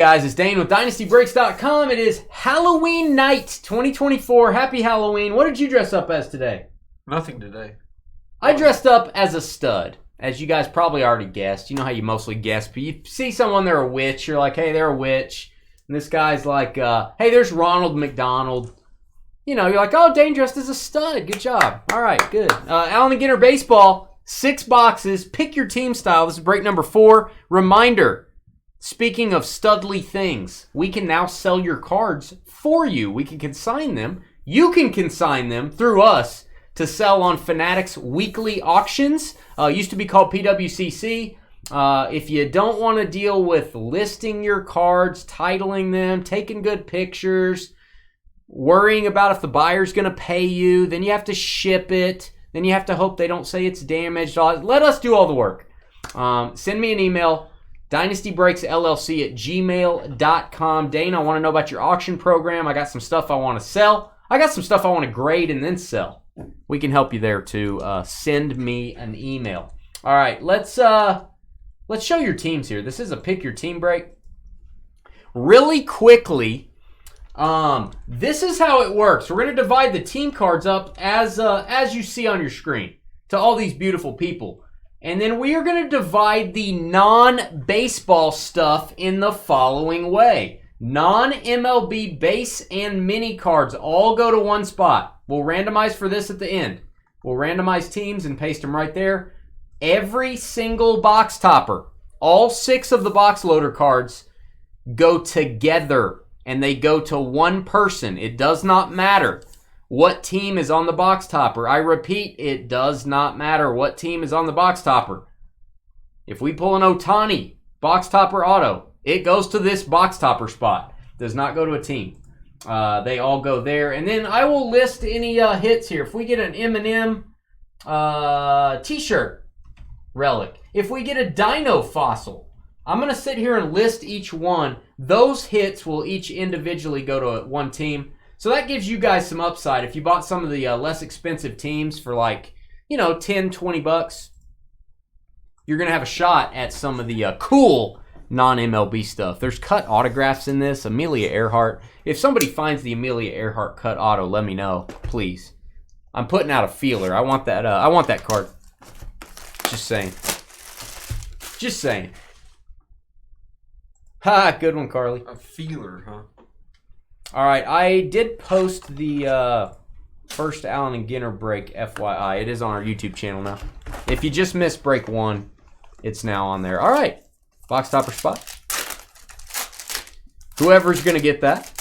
Guys, it's Dane with DynastyBreaks.com. It is Halloween night 2024. Happy Halloween. What did you dress up as today? Nothing today. I dressed up as a stud. As you guys probably already guessed. You know how you mostly guess. But you see someone, they're a witch. You're like, hey, they're a witch. And this guy's like, hey, there's Ronald McDonald. You know, you're like, oh, Dane dressed as a stud. Good job. All right, good. Allen and Ginter Baseball, 6 boxes. Pick your team style. This is break number 4. Reminder. Speaking of studly things, we can now sell your cards for you. We can consign them. You can consign them through us to sell on Fanatics weekly auctions. Used to be called PWCC. If you don't want to deal with listing your cards, titling them, taking good pictures, worrying about if the buyer's going to pay you, then you have to ship it. Then you have to hope they don't say it's damaged. Let us do all the work. Send me an email. DynastyBreaksLLC@gmail.com. Dane, I want to know about your auction program. I got some stuff I want to sell. I got some stuff I want to grade and then sell. We can help you there too. Send me an email. All right, let's show your teams here. This is a pick your team break. Really quickly, this is how it works. We're going to divide the team cards up as you see on your screen to all these beautiful people. And then we are going to divide the non-baseball stuff in the following way. Non-MLB base and mini cards all go to one spot. We'll randomize for this at the end. We'll randomize teams and paste them right there. Every single box topper, all 6 of the box loader cards go together. And they go to one person. It does not matter what team is on the box topper. I repeat, it does not matter what team is on the box topper. If we pull an Ohtani box topper auto, it goes to this box topper spot. Does not go to a team. They all go there. And then I will list any hits here. If we get an M&M t-shirt relic, if we get a Dino fossil, I'm going to sit here and list each one. Those hits will each individually go to one team. So that gives you guys some upside. If you bought some of the less expensive teams for like, you know, 10, 20 bucks, you're going to have a shot at some of the cool non-MLB stuff. There's cut autographs in this. Amelia Earhart. If somebody finds the Amelia Earhart cut auto, let me know, please. I'm putting out a feeler. I want that card. Just saying. Just saying. Ha, good one, Carly. A feeler, huh? All right, I did post the first Allen and Ginter break, FYI. It is on our YouTube channel now. If you just missed break 1, it's now on there. All right, box topper spot. Whoever's going to get that.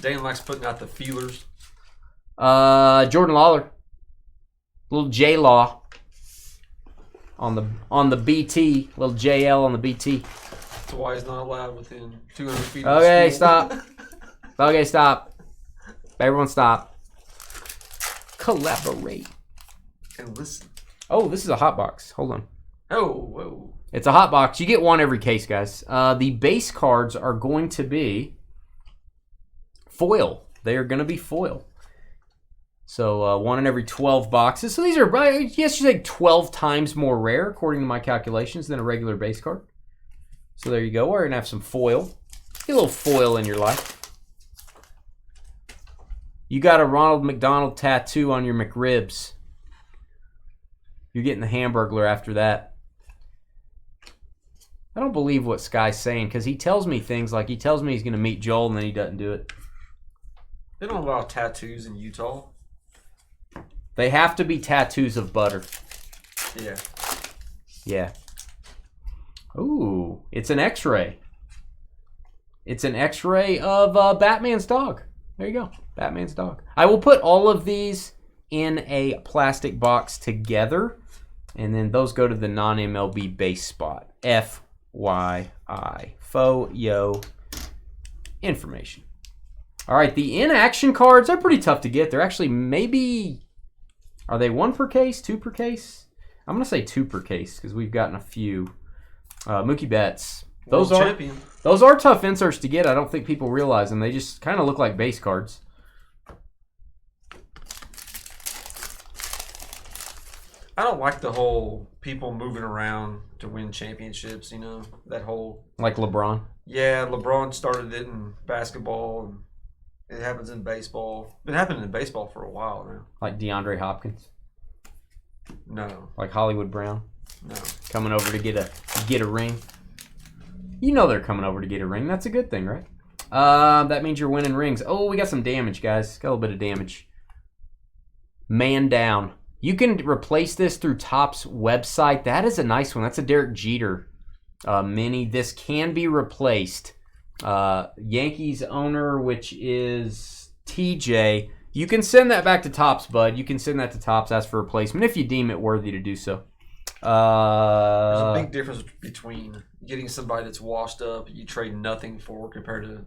Dane likes putting out the feelers. Jordan Lawler. Little J-Law on the BT. Little JL on the BT. That's why he's not allowed within 200 feet of Okay, the school. stop. Okay, stop. Everyone stop. Collaborate. And listen. Oh, this is a hot box. Hold on. Oh, whoa. It's a hot box. You get one every case, guys. The base cards are going to be foil. They are going to be foil. So one in every 12 boxes. So these are, yesterday, 12 times more rare, according to my calculations, than a regular base card. So there you go. We're going to have some foil. Get a little foil in your life. You got a Ronald McDonald tattoo on your McRibs. You're getting the Hamburglar after that. I don't believe what Sky's saying because he tells me things like he tells me he's going to meet Joel and then he doesn't do it. They don't allow tattoos in Utah. They have to be tattoos of butter. Yeah. Yeah. Ooh, it's an X-ray. It's an X-ray of Batman's dog. There you go. Batman's dog. I will put all of these in a plastic box together, and then those go to the non-MLB base spot. FYI. Fo-yo information. All right, the in-action cards are pretty tough to get. They're actually maybe... Are they 1 per case, 2 per case? I'm going to say 2 per case because we've gotten a few. Mookie Betts. Those are tough inserts to get. I don't think people realize them. They just kind of look like base cards. I don't like the whole people moving around to win championships, you know, that whole... Like LeBron? Yeah, LeBron started it in basketball, and it happens in baseball. Been happening in baseball for a while now. Like DeAndre Hopkins? No. Like Hollywood Brown? No. Coming over to get a ring? You know they're coming over to get a ring. That's a good thing, right? That means you're winning rings. Oh, we got some damage, guys. Got a little bit of damage. Man down. You can replace this through Topps website. That is a nice one. That's a Derek Jeter mini. This can be replaced. Yankees owner, which is TJ. You can send that back to Topps, bud. You can send that to Topps, ask for replacement if you deem it worthy to do so. There's a big difference between getting somebody that's washed up, you trade nothing for, compared to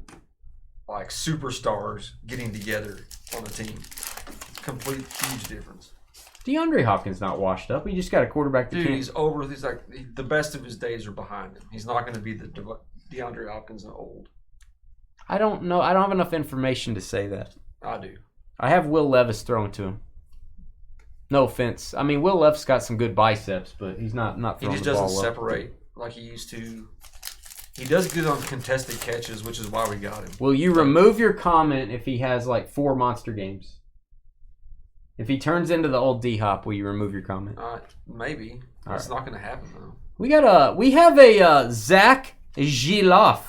like superstars getting together on a team. Complete huge difference. DeAndre Hopkins not washed up. He just got a quarterback that Dude, can't. he's over. He's like the best of his days are behind him. He's not going to be the DeAndre Hopkins old. I don't know. I don't have enough information to say that. I do. I have Will Levis throwing to him. No offense. I mean, Will Levis got some good biceps, but he's not He throwing just the ball doesn't well. separate like he used to. He does good on contested catches, which is why we got him. Will you remove your comment if he has like 4 monster games? If he turns into the old D-Hop, will you remove your comment? Maybe. All It's right. not going to happen though. We have a Zach Giloff.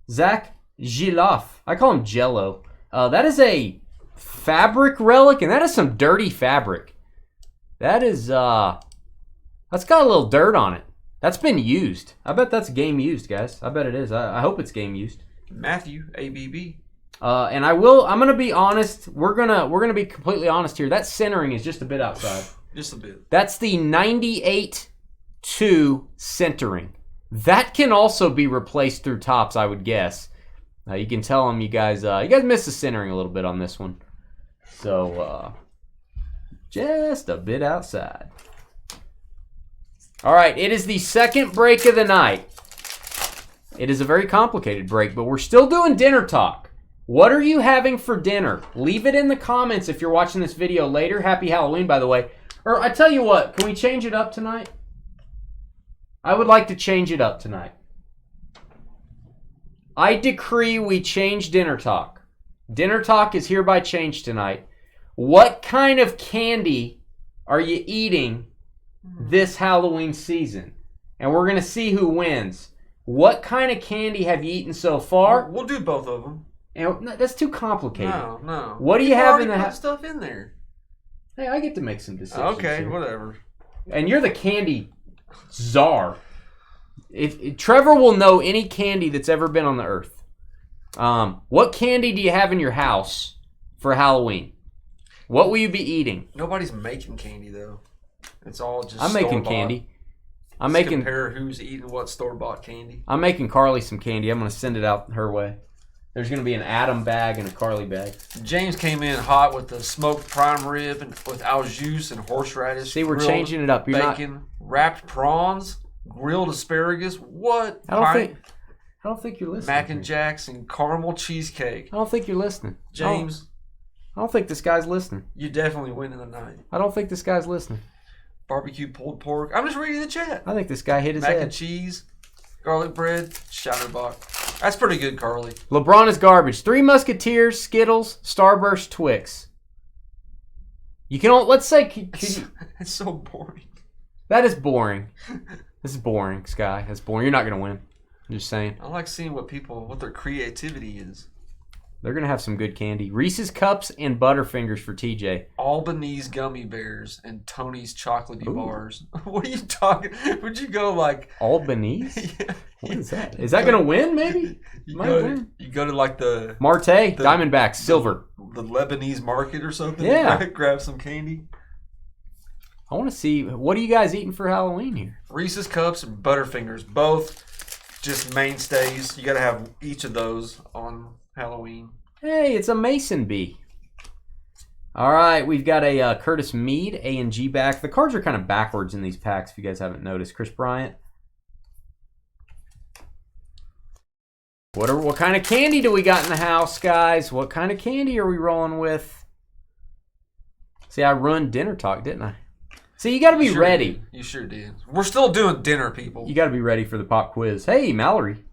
Zach Giloff. I call him Jello. That is a fabric relic, and that is some dirty fabric. That is that's got a little dirt on it. That's been used. I bet that's game used, guys. I bet it is. I hope it's game used. Matthew ABB. And I'm gonna be honest. We're gonna be completely honest here. That centering is just a bit outside. Just a bit. That's the 98-2 centering. That can also be replaced through Topps, I would guess. You can tell them you guys missed the centering a little bit on this one. So just a bit outside. All right, it is the second break of the night. It is a very complicated break, but we're still doing dinner talk. What are you having for dinner? Leave it in the comments if you're watching this video later. Happy Halloween, by the way. Or I tell you what, can we change it up tonight? I would like to change it up tonight. I decree we change dinner talk. Dinner talk is hereby changed tonight. What kind of candy are you eating this Halloween season? And we're going to see who wins. What kind of candy have you eaten so far? We'll do both of them. And that's too complicated. No. What do you have in the put stuff in there? Hey, I get to make some decisions. Okay, here. whatever. And you're the candy czar. If Trevor will know any candy that's ever been on the earth. What candy do you have in your house for Halloween? What will you be eating? Nobody's making candy though. It's all just. I'm making store-bought. candy. Compare who's eating what store-bought candy. I'm making Carly some candy. I'm going to send it out her way. There's going to be an Adam bag and a Carly bag. James came in hot with the smoked prime rib and with au jus and horseradish. See, we're changing it up. You're bacon, wrapped prawns, grilled asparagus. What? I don't think you're listening. Mac and Jacks and caramel cheesecake. I don't think you're listening. James, I don't think this guy's listening. you definitely win in the night. I don't think this guy's listening. Barbecue pulled pork. I'm just reading the chat. I think this guy hit his Mac head. and cheese, garlic bread, Shatterbox. That's pretty good, Carly. LeBron is garbage. 3 Musketeers, Skittles, Starburst, Twix. You can all, let's say, It's so boring. that is boring. This is boring, Sky. That's boring. You're not going to win. I'm just saying. I like seeing what their creativity is. They're going to have some good candy. Reese's Cups and Butterfingers for TJ. Albanese gummy bears and Tony's chocolatey Ooh. bars. What are you talking? Would you go like Albanese? yeah. What is that? Is that going to win, maybe? You Might go, win. you go to like the Marte, Diamondbacks, silver. the Lebanese market or something. Yeah. Grab some candy. I want to see, what are you guys eating for Halloween here? Reese's Cups and Butterfingers, both just mainstays. You got to have each of those on Halloween. Hey, it's a Mason bee. All right, we've got a Curtis Mead, A and G back. The cards are kind of backwards in these packs, if you guys haven't noticed. Chris Bryant. What kind of candy do we got in the house, guys? What kind of candy are we rolling with? See, I ruined dinner talk, didn't I? See, you got to be ready. Did. You sure did. We're still doing dinner, people. You got to be ready for the pop quiz. Hey, Mallory.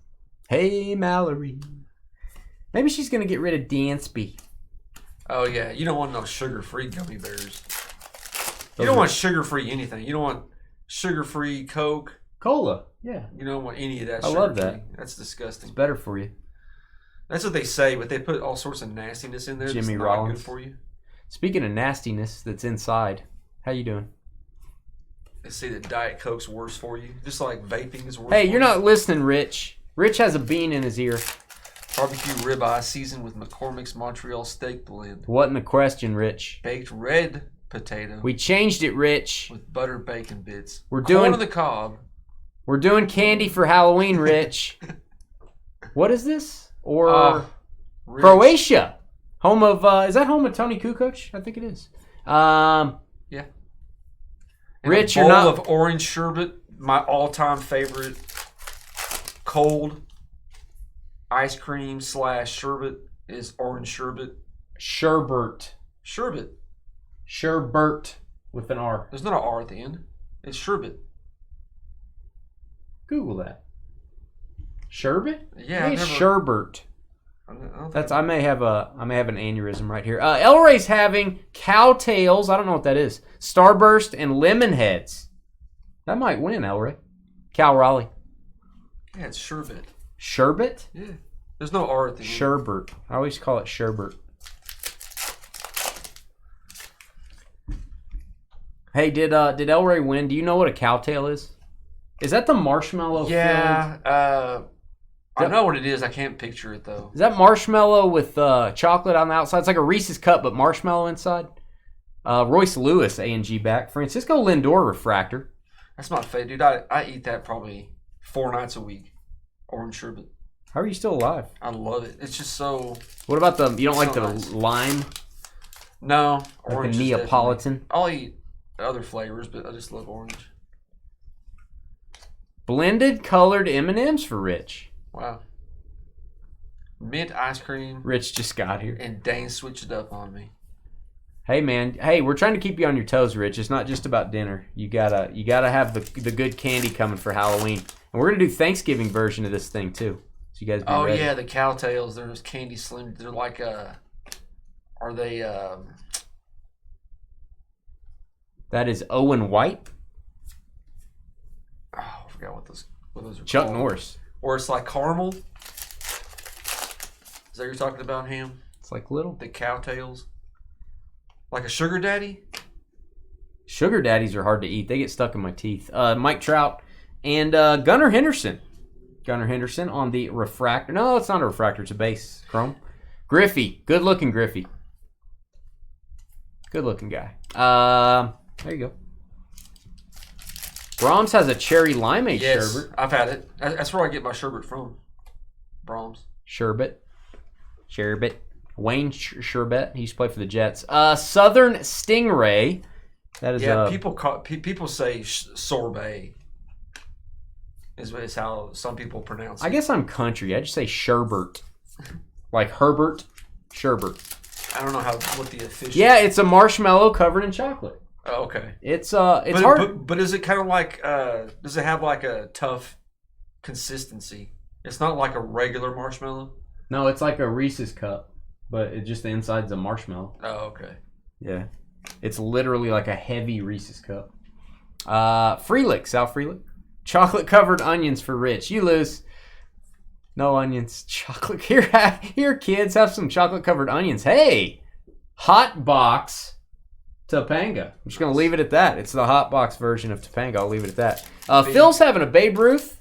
Hey, Mallory. Maybe she's going to get rid of Dansby. Oh, yeah. You don't want no sugar-free gummy bears. You don't want sugar-free anything. You don't want sugar-free Coke. Cola. Yeah. You don't want any of that I love that. That's disgusting. It's better for you. That's what they say, but they put all sorts of nastiness in there. Jimmy that's Rollins. Not good for you. Speaking of nastiness that's inside, how you doing? They say that Diet Coke's worse for you. Just like vaping is worse Hey, for you. you're not listening, Rich. Rich has a bean in his ear. Barbecue ribeye seasoned with McCormick's Montreal steak blend. Wasn't the question, Rich. Baked red potato. We changed it, Rich. With butter bacon bits. We're doing corn on the cob. We're doing candy for Halloween, Rich. What is this? Or Croatia, home of is that home of Tony Kukoc? I think it is. Yeah. And Rich, a you're bowl not of orange sherbet, my all-time favorite. Cold ice cream / sherbet is orange sherbet. Sherbet. Sherbet. Sherbet with an R. There's not an R at the end. It's sherbet. Google that. Sherbet? Yeah, I think it's sherbet. I may have an aneurysm right here. El Rey's having Cowtails. I don't know what that is. Starburst and Lemon Heads. That might win, El Rey. Cal Raleigh. Yeah, it's sherbet. Sherbet? Yeah. There's no R at the end. Sherbet. I always call it sherbet. Hey, did El Rey win? Do you know what a Cowtail is? Is that the marshmallow? Yeah. I know what it is. I can't picture it, though. Is that marshmallow with chocolate on the outside? It's like a Reese's cup, but marshmallow inside. Royce Lewis, A&G back. Francisco Lindor refractor. That's my favorite, dude. I eat that probably 4 nights a week. Orange sherbet. How are you still alive? I love it. It's just so... What about you don't like the nice. lime? No. Like Orange the Neapolitan? Definitely. I'll eat other flavors, but I just love orange. Blended colored M&Ms for Rich. Wow. Mint ice cream. Rich just got here. And Dane switched it up on me. Hey man, hey, we're trying to keep you on your toes, Rich. It's not just about dinner. You gotta have the good candy coming for Halloween. And we're gonna do Thanksgiving version of this thing too. So you guys be ready. Yeah, the Cowtails. They're those candy slim. They're like are they That is Owen White. Oh, I forgot what those are Chuck called. Norris. Or it's like caramel. Is that what you're talking about, Ham? It's like little. The Cowtails. Like a sugar daddy? Sugar daddies are hard to eat. They get stuck in my teeth. Mike Trout and Gunnar Henderson. Gunnar Henderson on the refractor. No, it's not a refractor. It's a base chrome. Griffey. Good looking Griffey. Good looking guy. There you go. Brahms has a cherry limeade sherbet. I've had it. That's where I get my sherbet from. Brahms. Sherbet. Wayne Sherbet. He used to play for the Jets. Southern Stingray. That is people say sorbet. Is how some people pronounce it. I guess I'm country. I just say sherbet. Like Herbert. Sherbet. I don't know what the official. Yeah, it's a marshmallow covered in chocolate. Oh, okay. It's hard. But is it kind of like does it have like a tough consistency? It's not like a regular marshmallow. No, it's like a Reese's cup, but it just the inside's a marshmallow. Oh, okay. Yeah, it's literally like a heavy Reese's cup. Freelick, Sal Freelick, chocolate covered onions for Rich. You lose. No onions. Chocolate. Here, kids, have some chocolate covered onions. Hey, hot box. Topanga. I'm just going to leave it at that. It's the hot box version of Topanga. I'll leave it at that. Phil's having a Babe Ruth.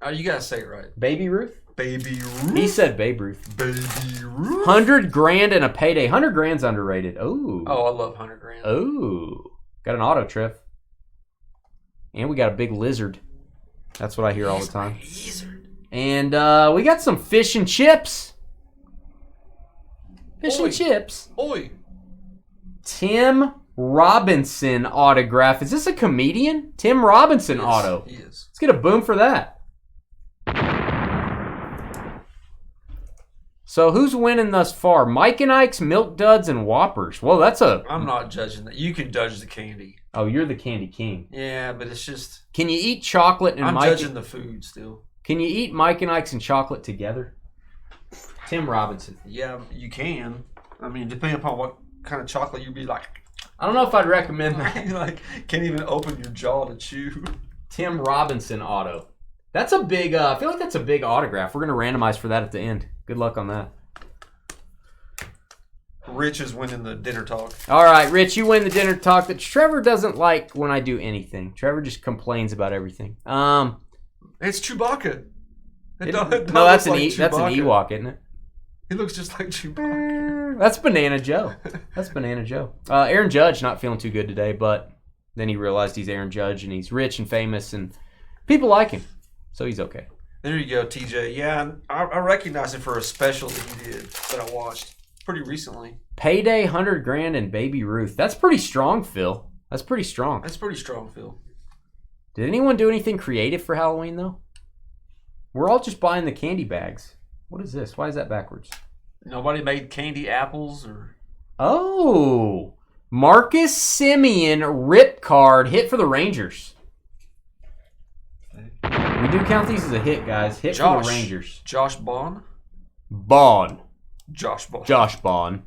Oh, you got to say it right. Baby Ruth? Baby Ruth? He said Babe Ruth. Baby Ruth? $100,000 and a payday. $100,000's underrated. Ooh. Oh, I love $100,000. Ooh. Got an auto trip. And we got a big lizard. That's what I hear all the time. Lizard. And we got some fish and chips. Fish and chips. Oi. Tim Robinson autograph. Is this a comedian? Tim Robinson auto. He is. Let's get a boom for that. So who's winning thus far? Mike and Ike's, Milk Duds, and Whoppers. Well, that's a... I'm not judging that. You can judge the candy. Oh, you're the candy king. Yeah, but it's just... Can you eat chocolate and I'm Mike... judging the food still. Can you eat Mike and Ike's and chocolate together? Tim Robinson. Yeah, you can. I mean, depending upon what kind of chocolate you'd be like... I don't know if I'd recommend that. Like, can't even open your jaw to chew. Tim Robinson auto. That's a big, I feel like that's a big autograph. We're going to randomize for that at the end. Good luck on that. Rich is winning the dinner talk. All right, Rich, you win the dinner talk. That Trevor doesn't like when I do anything. Trevor just complains about everything. It's Chewbacca. No, that's an Ewok, isn't it? He looks just like Chewbacca. That's Banana Joe. That's Banana Joe. Aaron Judge not feeling too good today, but then he realized he's Aaron Judge and he's rich and famous and people like him, so he's okay. There you go, TJ. Yeah, I recognize him for a special that he did that I watched pretty recently. Payday, 100 grand, and Baby Ruth. That's pretty strong, Phil. That's pretty strong. That's pretty strong, Phil. Did anyone do anything creative for Halloween, though? We're all just buying the candy bags. What is this? Why is that backwards? Nobody made candy apples or... Oh! Marcus Simeon rip card hit for the Rangers. We do count these as a hit, guys. Hit for the Rangers. Josh Bond? Josh Bond.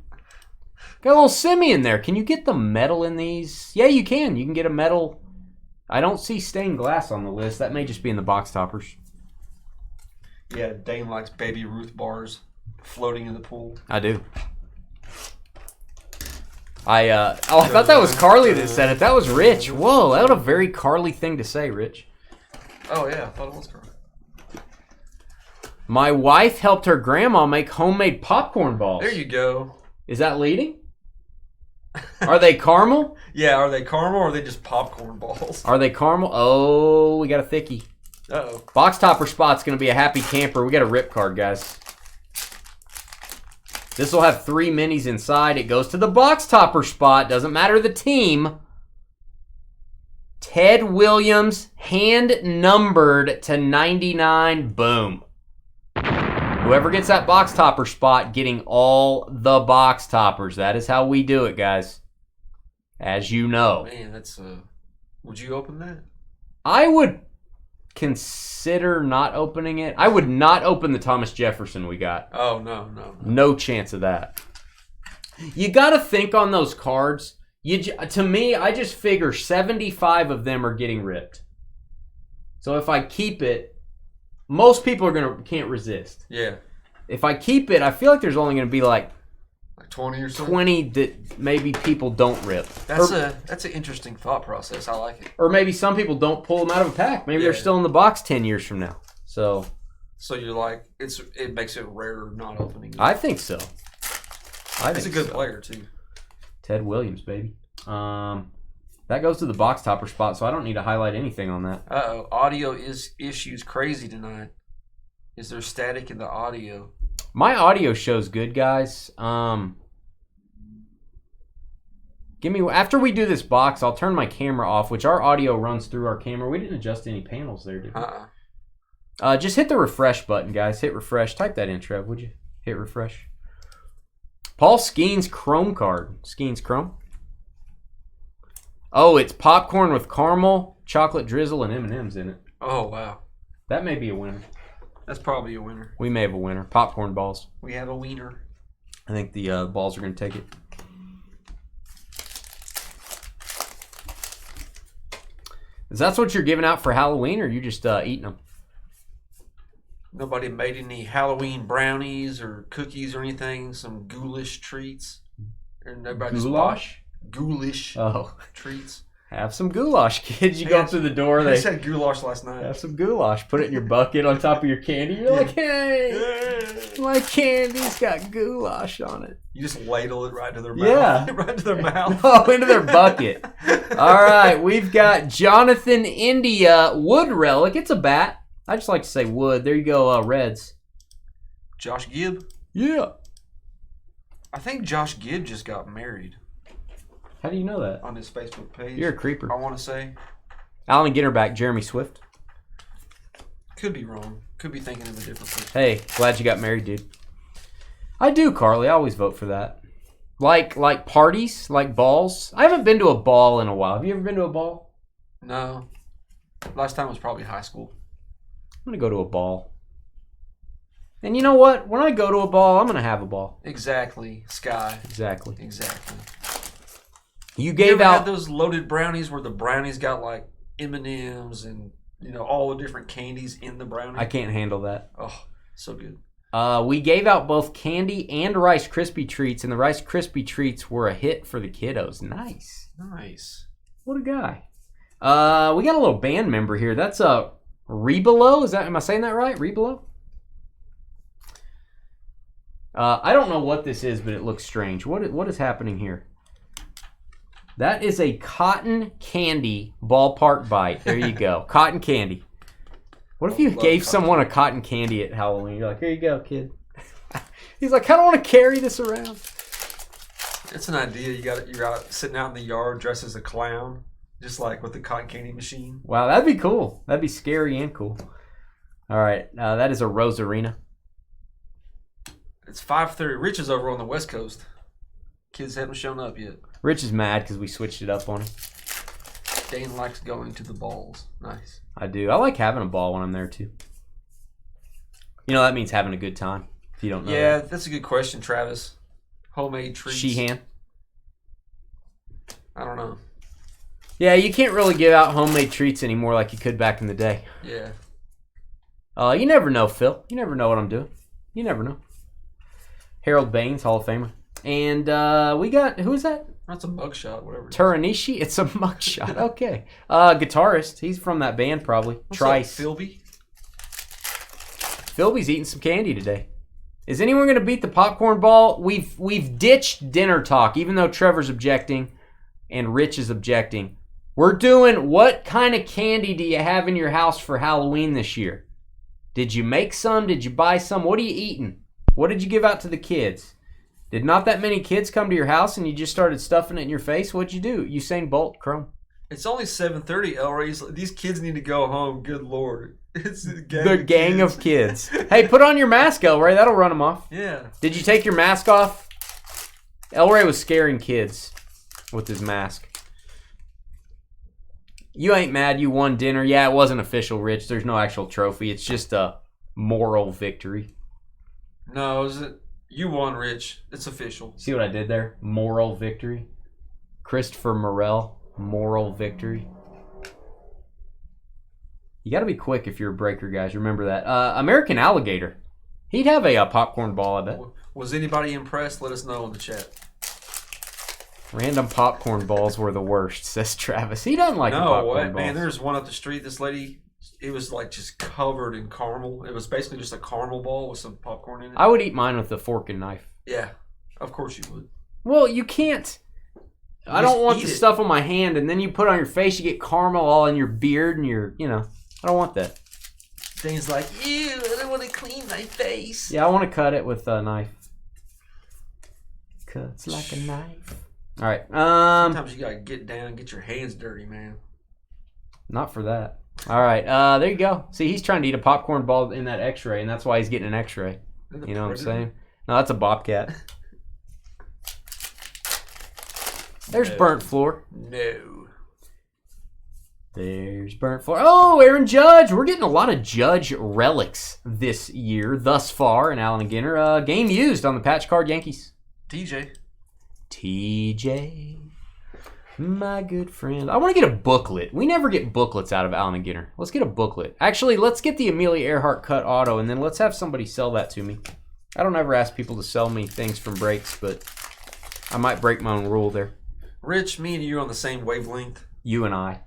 Got a little Simeon there. Can you get the metal in these? Yeah, you can. You can get a metal. I don't see stained glass on the list. That may just be in the box toppers. Yeah, Dane likes Baby Ruth bars floating in the pool. I do. I thought that was Carly that said it. That was Rich. Whoa, that was a very Carly thing to say, Rich. Oh, yeah, I thought it was Carly. My wife helped her grandma make homemade popcorn balls. There you go. Is that leading? Are they caramel? Yeah, are they caramel or are they just popcorn balls? Are they caramel? Oh, we got a thickie. Uh-oh. Box topper spot's going to be a happy camper. We got a rip card, guys. This will have 3 minis inside. It goes to the box topper spot. Doesn't matter the team. Ted Williams, hand numbered to 99. Boom. Whoever gets that box topper spot getting all the box toppers. That is how we do it, guys. As you know. Man, that's would you open that? I would consider not opening it. I would not open the Thomas Jefferson we got. Oh, no. No chance of that. You got to think on those cards. To me, I just figure 75 of them are getting ripped. So if I keep it, most people can't resist. Yeah. If I keep it, I feel like there's only going to be like 20 or something. 20 that maybe people don't rip. That's an interesting thought process. I like it. Or maybe some people don't pull them out of a pack. Maybe they're still in the box 10 years from now. So you're like it makes it rarer not opening it. I think so. He's a good player too. Ted Williams, baby. That goes to the box topper spot, so I don't need to highlight anything on that. Uh-oh. Audio issues crazy tonight. Is there static in the audio? My audio show's good, guys. After we do this box, I'll turn my camera off, which our audio runs through our camera. We didn't adjust any panels there, did we? Just hit the refresh button, guys. Hit refresh. Type that in, Trev, would you? Hit refresh. Paul Skeens Chrome card. Skeens Chrome. Oh, it's popcorn with caramel, chocolate drizzle, and M&M's in it. Oh, wow. That may be a winner. That's probably a winner. We may have a winner. Popcorn balls. We have a wiener. I think the balls are going to take it. Is that what you're giving out for Halloween, or are you just eating them? Nobody made any Halloween brownies or cookies or anything? Some ghoulish treats? Goulash? Ghoulish treats. Have some goulash, kids. You go up to the door. They said goulash last night. Have some goulash. Put it in your bucket on top of your candy. You're like, hey, my candy's got goulash on it. You just ladle it right to their mouth. Yeah. Right to their mouth. Oh, into their bucket. All right. We've got Jonathan India Wood Relic. It's a bat. I just like to say wood. There you go, Reds. Josh Gibb? Yeah. I think Josh Gibb just got married. How do you know that? On his Facebook page. You're a creeper. I want to say. Alan Ginter back, Jeremy Swift. Could be wrong. Could be thinking of a different person. Hey, glad you got married, dude. I do, Carly. I always vote for that. Like parties, like balls. I haven't been to a ball in a while. Have you ever been to a ball? No. Last time was probably high school. I'm going to go to a ball. And you know what? When I go to a ball, I'm going to have a ball. Exactly, Sky. Exactly. You gave ever out had those loaded brownies where the brownies got like M&Ms and all the different candies in the brownie? I can't handle that. Oh, so good. We gave out both candy and Rice Krispie treats, and the Rice Krispie treats were a hit for the kiddos. Nice. What a guy. We got a little band member here. That's a Rebelo. Am I saying that right? Rebelo? I don't know what this is, but it looks strange. What is happening here? That is a cotton candy ballpark bite. There you go. Cotton candy. What if you gave someone a cotton candy at Halloween? You're like, here you go, kid. He's like, I don't want to carry this around. It's an idea. You're out sitting out in the yard dressed as a clown, just like with the cotton candy machine. Wow, that'd be cool. That'd be scary and cool. All right, that is a Rosarina. It's 5:30. Rich is over on the West Coast. Kids haven't shown up yet. Rich is mad because we switched it up on him. Dane likes going to the balls. Nice. I do. I like having a ball when I'm there too. That means having a good time. If you don't know. Yeah, that's a good question, Travis. Homemade treats. Sheehan. I don't know. Yeah, you can't really give out homemade treats anymore like you could back in the day. Yeah. You never know, Phil. You never know what I'm doing. You never know. Harold Baines, Hall of Famer. And we got, who is that? That's a mugshot, whatever. Turanishi? It's a mugshot. Okay. Guitarist. He's from that band probably. What's Trice. up, Philby? Philby's eating some candy today. Is anyone going to beat the popcorn ball? We've ditched dinner talk, even though Trevor's objecting and Rich is objecting. We're doing, what kind of candy do you have in your house for Halloween this year? Did you make some? Did you buy some? What are you eating? What did you give out to the kids? Did not that many kids come to your house and you just started stuffing it in your face? What'd you do? Usain Bolt, Chrome. It's only 7:30, Elray. These kids need to go home. Good Lord. It's a gang of kids. Hey, put on your mask, Elray. That'll run them off. Yeah. Did you take your mask off? Elray was scaring kids with his mask. You ain't mad you won dinner. Yeah, it wasn't official, Rich. There's no actual trophy. It's just a moral victory. No, you won, Rich. It's official. See what I did there? Moral victory. Christopher Morel, moral victory. You got to be quick if you're a breaker, guys. Remember that. American Alligator. He'd have a popcorn ball, I bet. Was anybody impressed? Let us know in the chat. Random popcorn balls were the worst, says Travis. He doesn't like the popcorn balls. Man, there's one up the street. This lady, it was like just covered in caramel. It was basically just a caramel ball with some popcorn in it. I would eat mine with a fork and knife. Yeah, of course you would. Well, you can't. I don't want the stuff on my hand, and then you put it on your face, you get caramel all in your beard, and I don't want that. Dane's like, ew, I don't want to clean my face. Yeah, I want to cut it with a knife. Cuts like a knife. All right. Sometimes you gotta get down and get your hands dirty, man. Not for that. All right. There you go. See, he's trying to eat a popcorn ball in that X-ray, and that's why he's getting an X-ray. You know what I'm saying? No, that's a bobcat. There's burnt floor. No. There's burnt floor. Oh, Aaron Judge. We're getting a lot of Judge relics this year thus far in Allen & Ginter. Game used on the patch card Yankees. TJ, my good friend. I want to get a booklet. We never get booklets out of Allen & Ginter. Let's get a booklet. Actually, let's get the Amelia Earhart cut auto, and then let's have somebody sell that to me. I don't ever ask people to sell me things from breaks, but I might break my own rule there. Rich, me and you are on the same wavelength. You and I.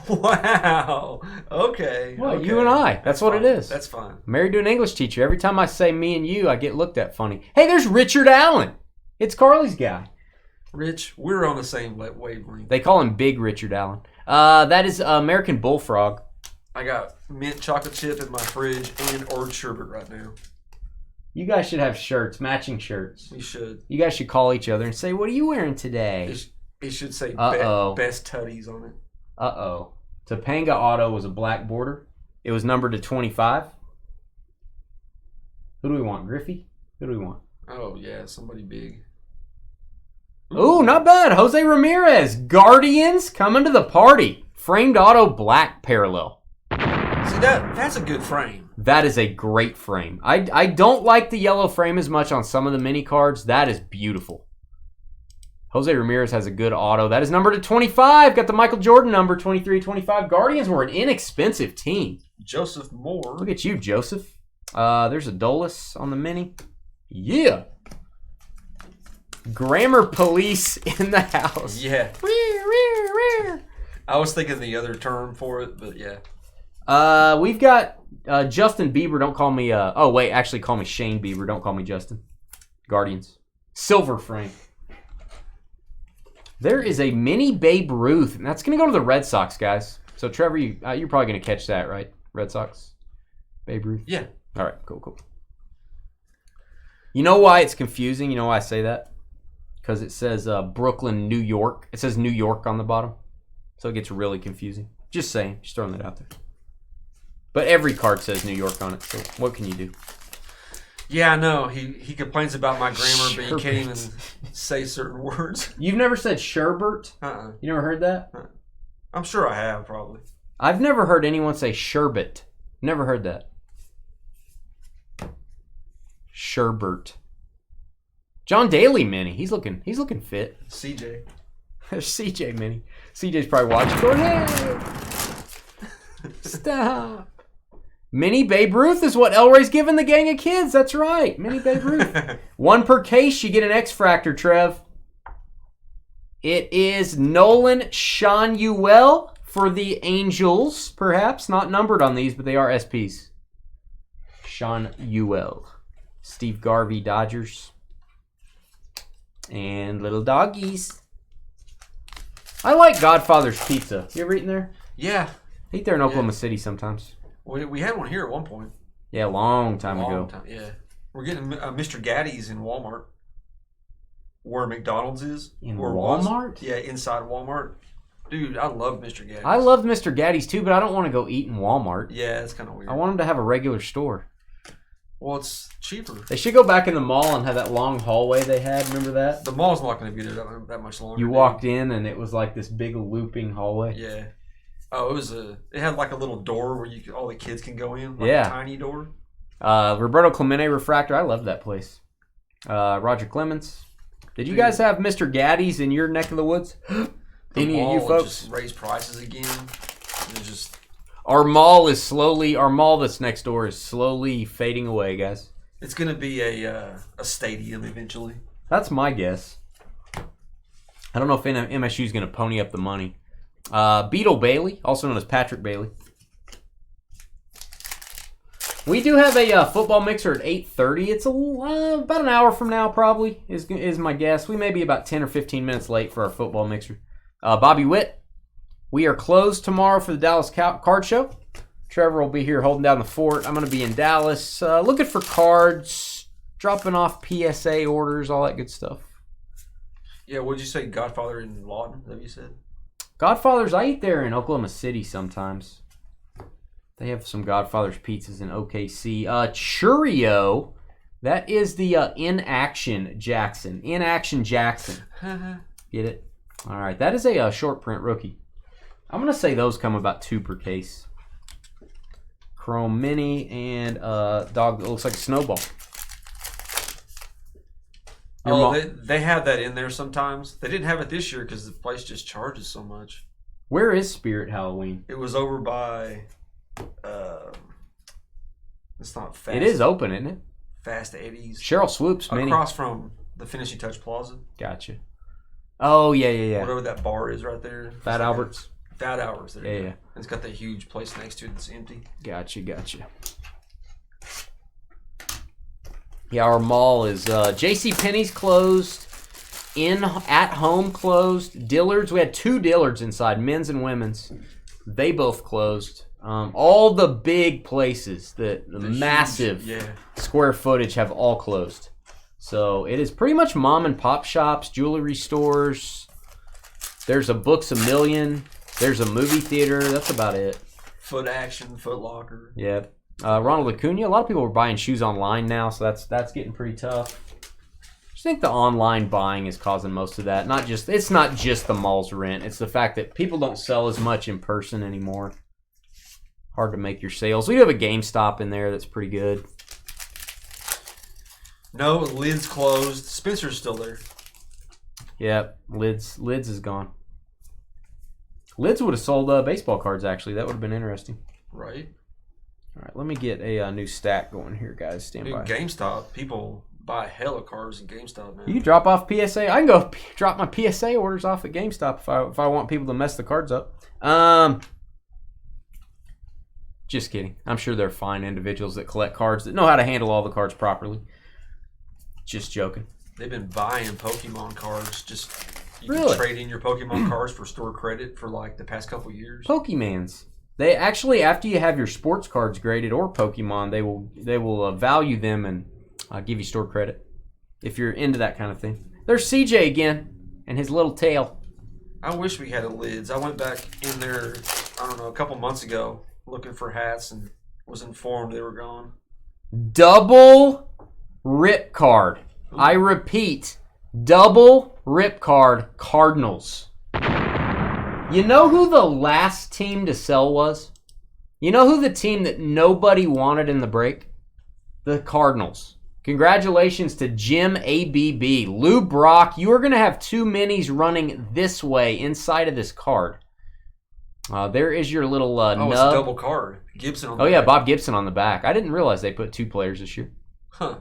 Wow. Okay. Well, okay. You and I. That's what fine. It is. That's fine. Married to an English teacher. Every time I say me and you, I get looked at funny. Hey, there's Richard Allen. It's Carly's guy. Rich, we're on the same wavelength. They call him Big Richard Allen. That is American Bullfrog. I got mint chocolate chip in my fridge and orange sherbet right now. You guys should have shirts, matching shirts. We should. You guys should call each other and say, what are you wearing today? It should say best tutties on it. Uh-oh. Topanga Auto was a black border. It was numbered to 25. Who do we want? Griffey? Who do we want? Oh, yeah, somebody big. Ooh, not bad. Jose Ramirez. Guardians coming to the party. Framed auto black parallel. See, that's a good frame. That is a great frame. I don't like the yellow frame as much on some of the mini cards. That is beautiful. Jose Ramirez has a good auto. That is numbered to 25. Got the Michael Jordan number, 23-25. Guardians were an inexpensive team. Joseph Moore. Look at you, Joseph. There's a Dolus on the mini. Yeah. Grammar police in the house. Yeah. I was thinking the other term for it, but yeah. We've got Justin Bieber. Don't call me. Oh wait, actually call me Shane Bieber. Don't call me Justin. Guardians. Silver frame. There is a mini Babe Ruth, and that's gonna go to the Red Sox, guys. So Trevor, you're probably gonna catch that, right? Red Sox. Babe Ruth. Yeah. All right. Cool. You know why it's confusing? You know why I say that? Because it says Brooklyn, New York. It says New York on the bottom. So it gets really confusing. Just saying. Just throwing that out there. But every card says New York on it. So what can you do? Yeah, I know. He complains about my grammar, but you can't even say certain words. You've never said sherbert? You never heard that? I'm sure I have, probably. I've never heard anyone say sherbet. Never heard that. Sherbert. John Daly mini. He's looking fit. CJ. There's CJ mini. CJ's probably watching. Going, hey! Stop. Mini Babe Ruth is what Elroy's giving the gang of kids. That's right. Mini Babe Ruth. One per case, you get an X-Fractor, Trev. It is Nolan Shanuel for the Angels, perhaps. Not numbered on these, but they are SPs. Shanuel. Steve Garvey, Dodgers. And little doggies. I like Godfather's Pizza. You ever eaten there? Yeah. I eat there in Oklahoma City sometimes. We had one here at one point. Yeah, a long time ago. Yeah. We're getting Mr. Gaddy's in Walmart. Where McDonald's is. In Walmart? Was. Yeah, inside Walmart. Dude, I love Mr. Gaddy's. I love Mr. Gaddy's too, but I don't want to go eat in Walmart. Yeah, it's kind of weird. I want them to have a regular store. Well, it's cheaper. They should go back in the mall and have that long hallway they had. Remember that? The mall's not going to be there that much longer. You walked in and it was like this big looping hallway. Yeah. Oh, it had like a little door where all the kids can go in. Like a tiny door. Roberto Clemente Refractor. I love that place. Roger Clemens. Did you guys have Mr. Gaddy's in your neck of the woods? Any of you folks? Just raise prices again. Our mall that's next door is slowly fading away, guys. It's going to be a stadium eventually. That's my guess. I don't know if MSU is going to pony up the money. Beetle Bailey, also known as Patrick Bailey. We do have a football mixer at 8:30. It's about an hour from now, probably, is my guess. We may be about 10 or 15 minutes late for our football mixer. Bobby Witt. We are closed tomorrow for the Dallas Card Show. Trevor will be here holding down the fort. I'm going to be in Dallas looking for cards, dropping off PSA orders, all that good stuff. Yeah, what did you say, Godfather in Lawton? Is that what you said? Godfather's, I eat there in Oklahoma City sometimes. They have some Godfather's pizzas in OKC. Churio, that is the In Action Jackson. In Action Jackson. Get it? All right, that is a short print rookie. I'm going to say those come about 2 per case. Chrome Mini and dog that looks like a snowball. They have that in there sometimes. They didn't have it this year because the place just charges so much. Where is Spirit Halloween? It was over by... it's not Fast. It is open, isn't it? Fast Eddie's. Cheryl Swoop's Mini. Across from the Finishing Touch Plaza. Gotcha. Oh, yeah. Whatever that bar is right there. Fat Albert's. Fat Albert's. There yeah. And it's got that huge place next to it that's empty. Gotcha. Yeah, our mall is JCPenney's closed, at home closed, Dillard's. We had 2 Dillard's inside, men's and women's. They both closed. All the big places, the massive square footage have all closed. So it is pretty much mom and pop shops, jewelry stores. There's a Books A Million. There's a movie theater. That's about it. Foot Action, Foot Locker. Yeah. Ronald Acuna. A lot of people are buying shoes online now, so that's getting pretty tough. I think the online buying is causing most of that. It's not just the mall's rent. It's the fact that people don't sell as much in person anymore. Hard to make your sales. We do have a GameStop in there that's pretty good. No, Lid's closed. Spencer's still there. Yep, Lids is gone. Lids would have sold baseball cards, actually. That would have been interesting. Right. All right, let me get a new stack going here, guys. Stand by. GameStop, people buy hella cards in GameStop, man. You can drop off PSA. I can go drop my PSA orders off at GameStop if I want people to mess the cards up. Just kidding. I'm sure they're fine individuals that collect cards that know how to handle all the cards properly. Just joking. They've been buying Pokemon cards. You really? can trade in your Pokemon cards for store credit for like the past couple years. Pokemans. They actually, after you have your sports cards graded or Pokemon, they will value them and give you store credit if you're into that kind of thing. There's CJ again and his little tail. I wish we had a Lids. I went back in there, I don't know, a couple months ago looking for hats and was informed they were gone. Double rip card. Ooh. I repeat, double rip card Cardinals. You know who the last team to sell was? You know who the team that nobody wanted in the break? The Cardinals. Congratulations to Jim ABB. Lou Brock, you are going to have 2 minis running this way inside of this card. There is your little nub. It's a double card. Gibson on the back. Yeah, Bob Gibson on the back. I didn't realize they put 2 players this year. Huh.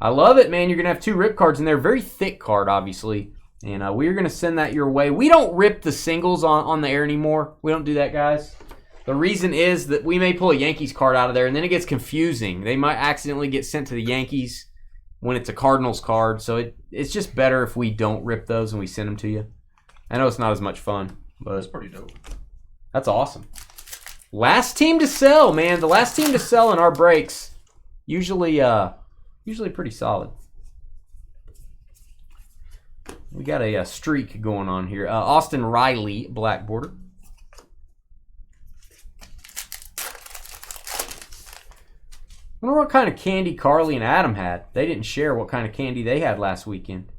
I love it, man. You're going to have 2 rip cards in there. Very thick card, obviously. And we're going to send that your way. We don't rip the singles on the air anymore. We don't do that, guys. The reason is that we may pull a Yankees card out of there, and then it gets confusing. They might accidentally get sent to the Yankees when it's a Cardinals card. So it's just better if we don't rip those and we send them to you. I know it's not as much fun, but that's pretty dope. That's awesome. Last team to sell, man. The last team to sell in our breaks. Usually pretty solid. We got a streak going on here. Austin Riley, black border. I wonder what kind of candy Carly and Adam had. They didn't share what kind of candy they had last weekend.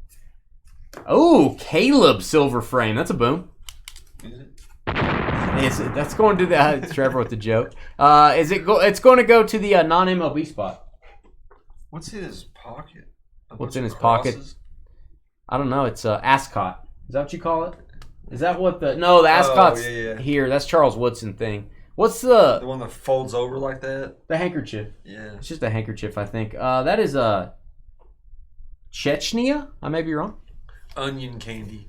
Oh, Caleb silver frame. That's a boom. Is it? That's going to the Trevor with the joke. It's going to go to the non-MLB spot. What's in his pocket? What's in his pocket? I don't know. It's ascot. Is that what you call it? Is that what the ascot's here? That's Charles Woodson thing. What's the one that folds over like that? The handkerchief. Yeah, it's just a handkerchief, I think. That is Chechnya. I may be wrong. Onion candy.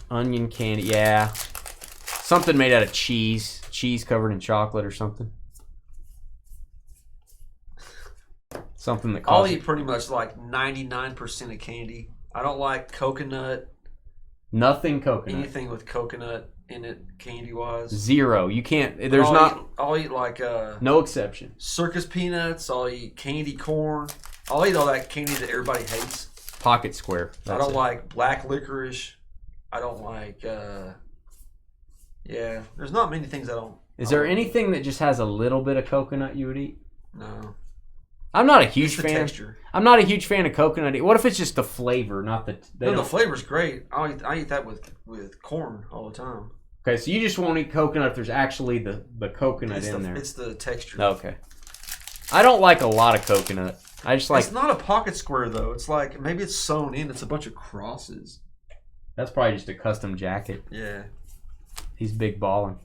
Onion candy. Yeah, something made out of cheese. Cheese covered in chocolate or something. Something that I'll eat pretty much like 99% of candy. I don't like coconut. Nothing coconut. Anything with coconut in it, candy-wise. 0. You can't. I'll eat like no exception. Circus peanuts. I'll eat candy corn. I'll eat all that candy that everybody hates. Pocket square. I don't like black licorice. I don't like. There's not many things I don't. Is there anything that just has a little bit of coconut you would eat? No. I'm not a huge fan. Texture. I'm not a huge fan of coconut. What if it's just the flavor, not the? The flavor's great. I eat that with corn all the time. Okay, so you just won't eat coconut if there's actually the coconut in there. It's the texture. Okay. I don't like a lot of coconut. I just like. It's not a pocket square though. It's like maybe it's sewn in. It's a bunch of crosses. That's probably just a custom jacket. Yeah. He's big balling.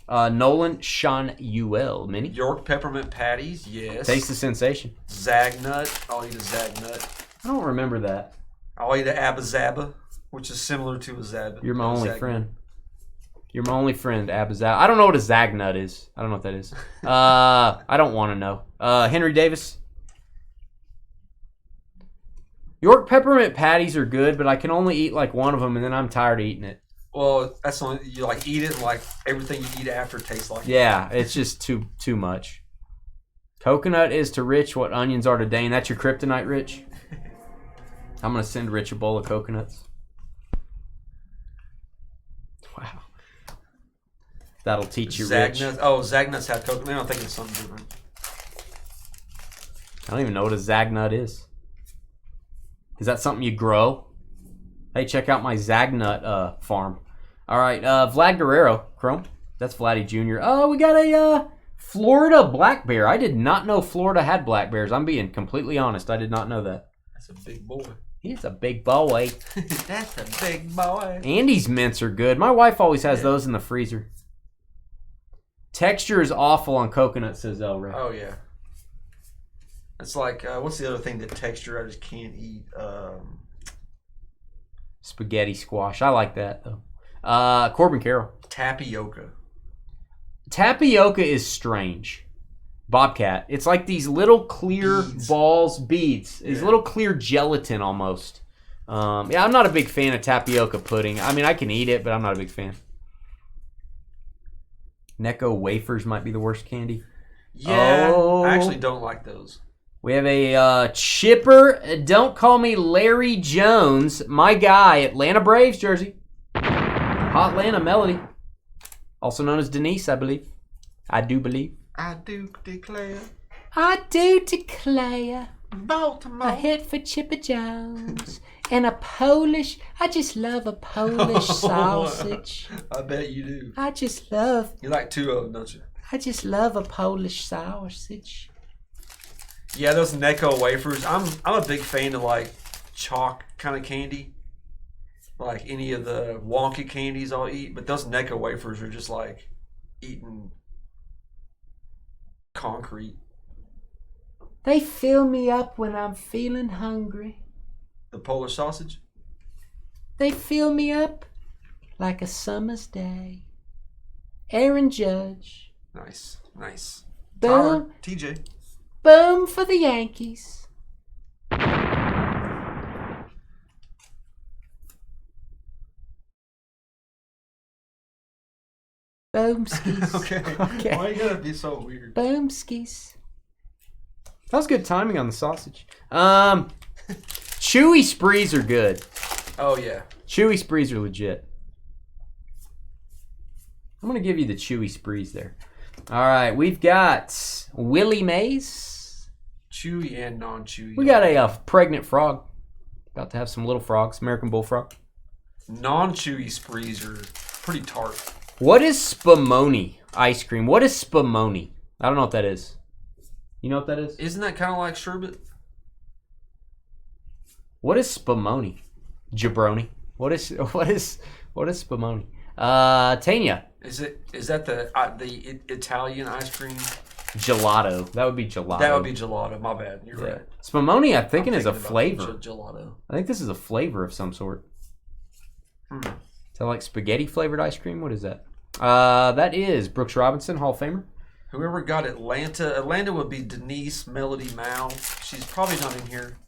Nolan Shanuel mini. York peppermint patties, yes. Taste the sensation. Zagnut. I'll eat a Zagnut. I don't remember that. I'll eat an Abba Zaba, which is similar to a Zaba. You're my only friend. You're my only friend, Abba Zaba. I don't know what a Zagnut is. I don't know what that is. I don't want to know. Henry Davis. York peppermint patties are good, but I can only eat like one of them, and then I'm tired of eating it. Well, that's only you like eat it, and like everything you eat after tastes like. Yeah, it's just too much. Coconut is to Rich what onions are to Dane. That's your kryptonite, Rich. I'm gonna send Rich a bowl of coconuts. Wow. That'll teach you, Rich. Zagnuts. Oh, Zagnuts have coconut. Maybe I'm thinking of something different. I don't even know what a Zagnut is. Is that something you grow? Hey, check out my Zagnut farm. All right, Vlad Guerrero, Chrome. That's Vladdy Jr. Oh, we got a Florida black bear. I did not know Florida had black bears. I'm being completely honest. I did not know that. That's a big boy. He's a big boy. That's a big boy. Andy's mints are good. My wife always has those in the freezer. Texture is awful on coconut, says Elray. Oh, yeah. It's like, what's the other thing that texture I just can't eat? Spaghetti squash. I like that, though. Corbin Carroll. Tapioca. Tapioca is strange. Bobcat. It's like these little clear beads. These little clear gelatin almost. Yeah, I'm not a big fan of tapioca pudding. I mean, I can eat it, but I'm not a big fan. Necco wafers might be the worst candy. Yeah, I actually don't like those. We have a chipper. Don't call me Larry Jones. My guy, Atlanta Braves jersey. Hot Atlanta Melody. Also known as Denise, I believe. I do believe. I do declare. I do declare. Baltimore. A hit for Chipper Jones. And a Polish. I just love a Polish sausage. I bet you do. I just love. You like two of them, don't you? I just love a Polish sausage. Yeah, those Necco wafers. I'm a big fan of like chalk kind of candy. Like any of the wonky candies I'll eat, but those Necco wafers are just like eating concrete. They fill me up when I'm feeling hungry. The Polish sausage? They fill me up like a summer's day. Aaron Judge. Nice, nice. Boom. Tyler, TJ. Boom for the Yankees. Boomskis. Okay. Why you gotta be so weird? Boomskis. That was good timing on the sausage. Chewy sprees are good. Oh yeah. Chewy sprees are legit. I'm gonna give you the chewy sprees there. All right, we've got Willie Mays. Chewy and non-chewy. We got a pregnant frog. About to have some little frogs. American bullfrog. Non-chewy sprees are pretty tart. What is spumoni ice cream? What is spumoni? I don't know what that is. You know what that is? Isn't that kind of like sherbet? What is spumoni? Jabroni. What is spumoni? Tanya. Is that the Italian ice cream? Gelato. That would be gelato. That would be gelato. My bad. You're right. Spumoni, I'm thinking is a flavor. Gelato. I think this is a flavor of some sort. Is that like spaghetti flavored ice cream? What is that? That is Brooks Robinson, Hall of Famer. Whoever got Atlanta. Atlanta would be Denise Melody Mao. She's probably not in here.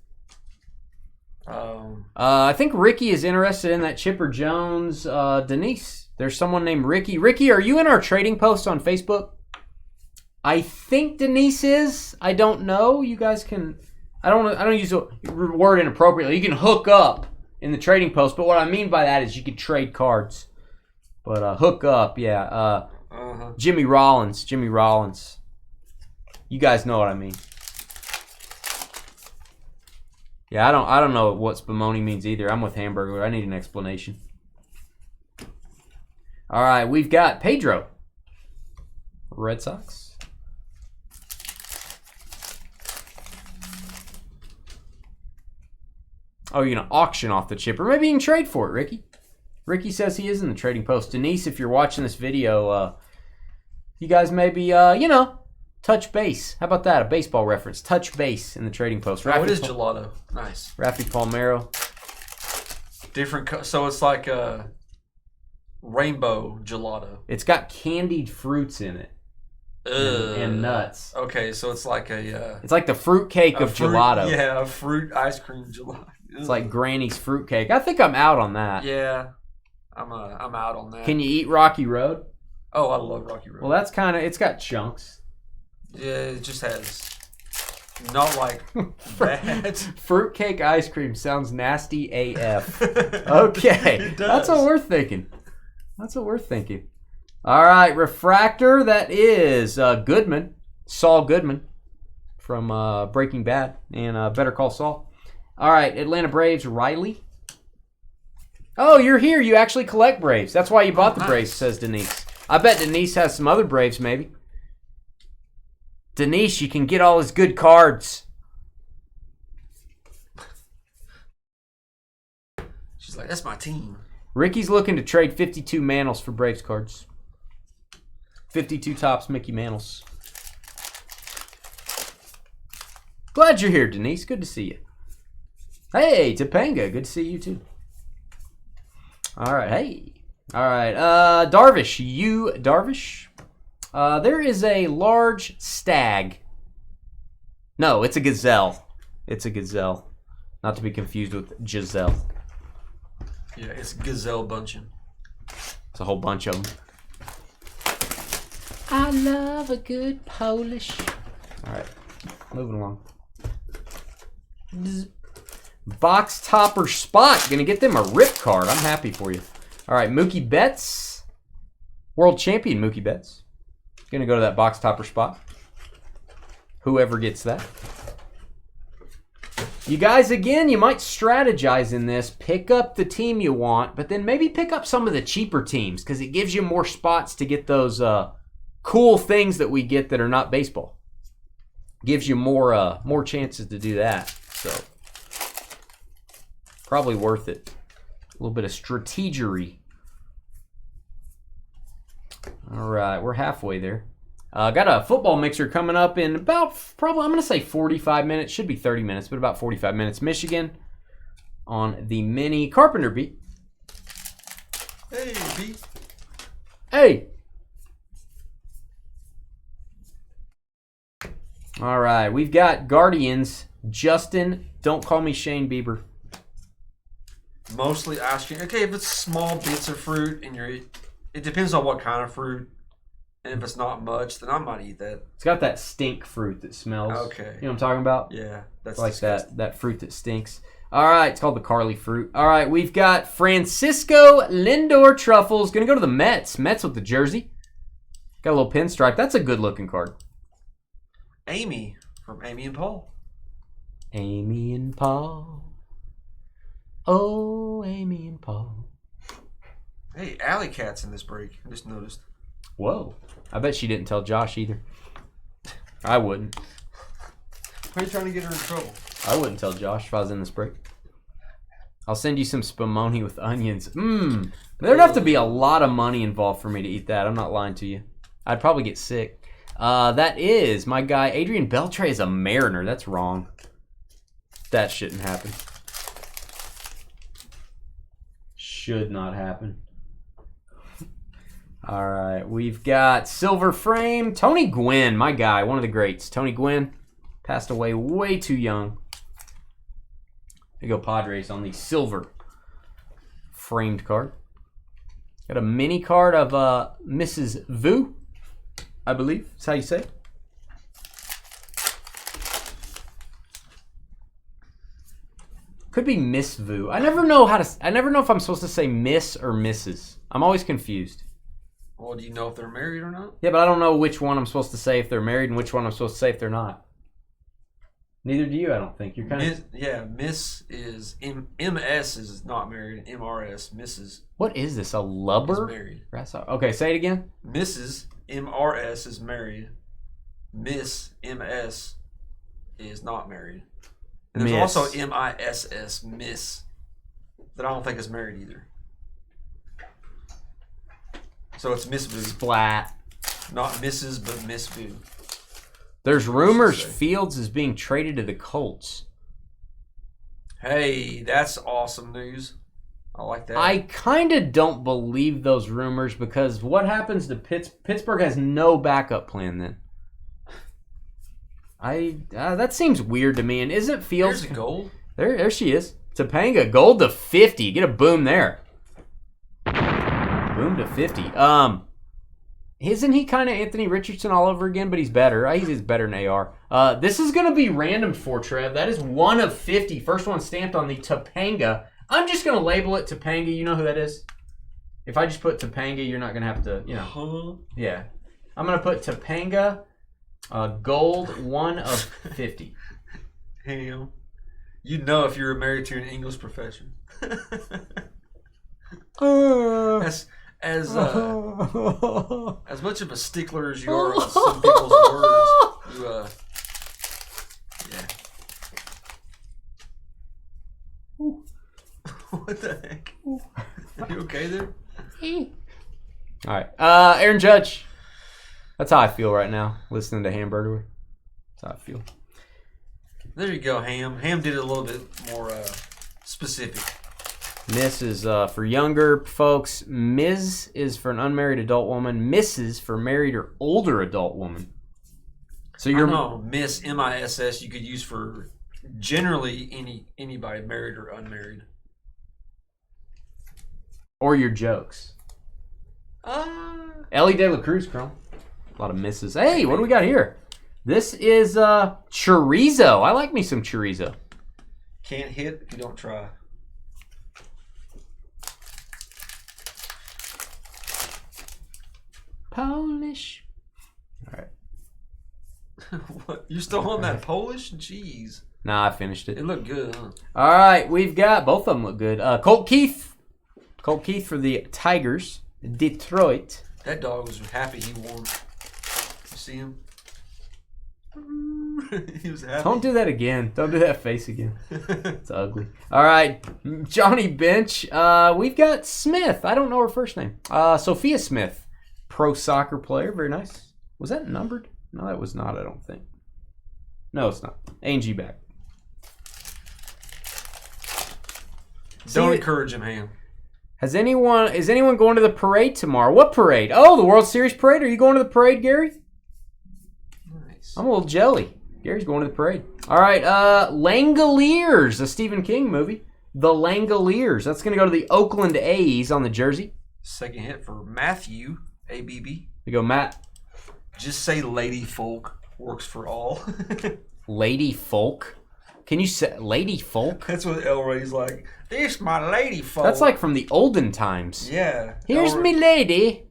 I think Ricky is interested in that Chipper Jones. Denise, there's someone named Ricky. Ricky, are you in our trading post on Facebook? I think Denise is. I don't know. You guys can. I don't use a word inappropriately. You can hook up in the trading post, but what I mean by that is you could trade cards. But hook up, yeah. Jimmy Rollins. You guys know what I mean. Yeah, I don't know what spumoni means either. I'm with Hamburger. I need an explanation. All right, we've got Pedro. Red Sox. Oh, you're going to auction off the chipper. Maybe you can trade for it, Ricky. Ricky says he is in the trading post. Denise, if you're watching this video, you guys maybe, touch base. How about that? A baseball reference. Touch base in the trading post. What is gelato? Nice. Rafi Palmeiro. Different. So it's like a rainbow gelato. It's got candied fruits in it. And nuts. Okay, so it's like a... it's like the fruit cake of gelato. Yeah, a fruit ice cream gelato. It's like Granny's fruit cake. I think I'm out on that. Yeah, I'm out on that. Can you eat Rocky Road? Oh, I love Rocky Road. Well, that's kind of... It's got chunks. Yeah, it just has... Not like that. Fruitcake ice cream sounds nasty AF. Okay. That's what we're thinking. All right, refractor. That is Goodman, Saul Goodman from Breaking Bad and Better Call Saul. All right, Atlanta Braves, Riley. Oh, you're here. You actually collect Braves. That's why you bought the Braves, says Denise. I bet Denise has some other Braves, maybe. Denise, you can get all his good cards. She's like, that's my team. Ricky's looking to trade 52 Mantles for Braves cards. 52 tops Mickey Mantles. Glad you're here, Denise. Good to see you. Hey, Topanga. Good to see you, too. All right, hey. All right, Darvish. Darvish? There is a large stag. No, it's a gazelle. It's a gazelle. Not to be confused with Giselle. Yeah, it's gazelle bunching. It's a whole bunch of them. I love a good Polish. All right, moving along. Box topper spot. Gonna get them a rip card. I'm happy for you. All right, Mookie Betts. World champion Mookie Betts. Gonna go to that box topper spot. Whoever gets that. You guys, again, you might strategize in this. Pick up the team you want, but then maybe pick up some of the cheaper teams because it gives you more spots to get those cool things that we get that are not baseball. Gives you more chances to do that. So probably worth it. A little bit of strategery. All right, we're halfway there. Got a football mixer coming up in about, probably, I'm going to say 45 minutes. Should be 30 minutes, but about 45 minutes. Michigan on the mini Carpenter beat. Hey, B. Hey. All right, we've got Guardians. Justin, don't call me Shane Bieber. Mostly ice cream. Okay, if it's small bits of fruit and it depends on what kind of fruit. And if it's not much, then I might eat that. It's got that stink fruit that smells. Okay. You know what I'm talking about? Yeah, that's like disgusting. that fruit that stinks. All right, it's called the Carly fruit. All right, we've got Francisco Lindor Truffles. Going to go to the Mets. Mets with the jersey. Got a little pinstripe. That's a good-looking card. Amy from Amy and Paul. Amy and Paul. Oh, Amy and Paul. Hey, Alley Cat's in this break. I just noticed. Whoa. I bet she didn't tell Josh either. I wouldn't. Why are you trying to get her in trouble? I wouldn't tell Josh if I was in this break. I'll send you some spumoni with onions. There'd have to be a lot of money involved for me to eat that. I'm not lying to you. I'd probably get sick. That is my guy, Adrian Beltre is a Mariner. That's wrong. That shouldn't happen. Should not happen. All right, we've got silver frame. Tony Gwynn, my guy, one of the greats. Tony Gwynn passed away way too young. There you go, Padres on the silver framed card. Got a mini card of Mrs. Vu, I believe. That's how you say it. Could be Miss Vu. I never know if I'm supposed to say Miss or Mrs. I'm always confused. Well, do you know if they're married or not? Yeah, but I don't know which one I'm supposed to say if they're married and which one I'm supposed to say if they're not. Neither do you, I don't think. You're kind of... Yeah, Miss is... MS is not married. MRS, Mrs. What is this, a lubber? Is married. Okay, say it again. Mrs. MRS is married. Miss MS is not married. And there's also MISS, Miss, that I don't think is married either. So it's Miss Vu. Splat. Not Mrs., but Miss Vu. There's rumors Fields is being traded to the Colts. Hey, that's awesome news. I like that. I kind of don't believe those rumors because what happens to Pittsburgh has no backup plan then. That seems weird to me. And isn't Fields... There's a goal. There she is. Topanga, gold to 50. Get a boom there. Boom to 50. Isn't he kind of Anthony Richardson all over again? But he's better. He's better than AR. This is going to be random for Trev. That is 1 of 50. First one stamped on the Topanga. I'm just going to label it Topanga. You know who that is? If I just put Topanga, you're not gonna have to, you know. Yeah. I'm gonna put Topanga, gold 1 of 50. Damn. You know if you're married to an English professor. As much of a stickler as you are on some people's words, yeah. What the heck? Are you okay there? All right, Aaron Judge. That's how I feel right now, listening to Hamburger. That's how I feel. There you go, Ham. Ham did it a little bit more specific. Miss is for younger folks. Ms. is for an unmarried adult woman. Mrs. for married or older adult woman. So you're Miss, MISS, you could use for generally anybody, married or unmarried. Or your jokes. Ellie De La Cruz, Chrome. A lot of misses. Hey, what do we got here? This is chorizo. I like me some chorizo. Can't hit if you don't try. Polish. All right. What? You still on that Polish? Jeez. Nah, I finished it. It looked good, huh? All right, we've got both of them look good. Colt Keith. Colt Keith for the Tigers. Detroit. That dog was happy he won. You see him? He was happy. Don't do that again. Don't do that face again. It's ugly. All right, Johnny Bench. We've got Smith. I don't know her first name. Sophia Smith. Pro soccer player. Very nice. Was that numbered? No, that was not, I don't think. No, it's not. A&G back. Don't encourage him, Ham. Is anyone going to the parade tomorrow? What parade? Oh, the World Series parade. Are you going to the parade, Gary? Nice. I'm a little jelly. Gary's going to the parade. All right, Langoliers, a Stephen King movie. The Langoliers. That's going to go to the Oakland A's on the jersey. Second hit for Matthew, ABB. You go, Matt. Just say Lady Folk works for all. Lady Folk? Can you say Lady Folk? That's what Elray's like. This my lady folk. That's like from the olden times. Yeah. Here's me lady.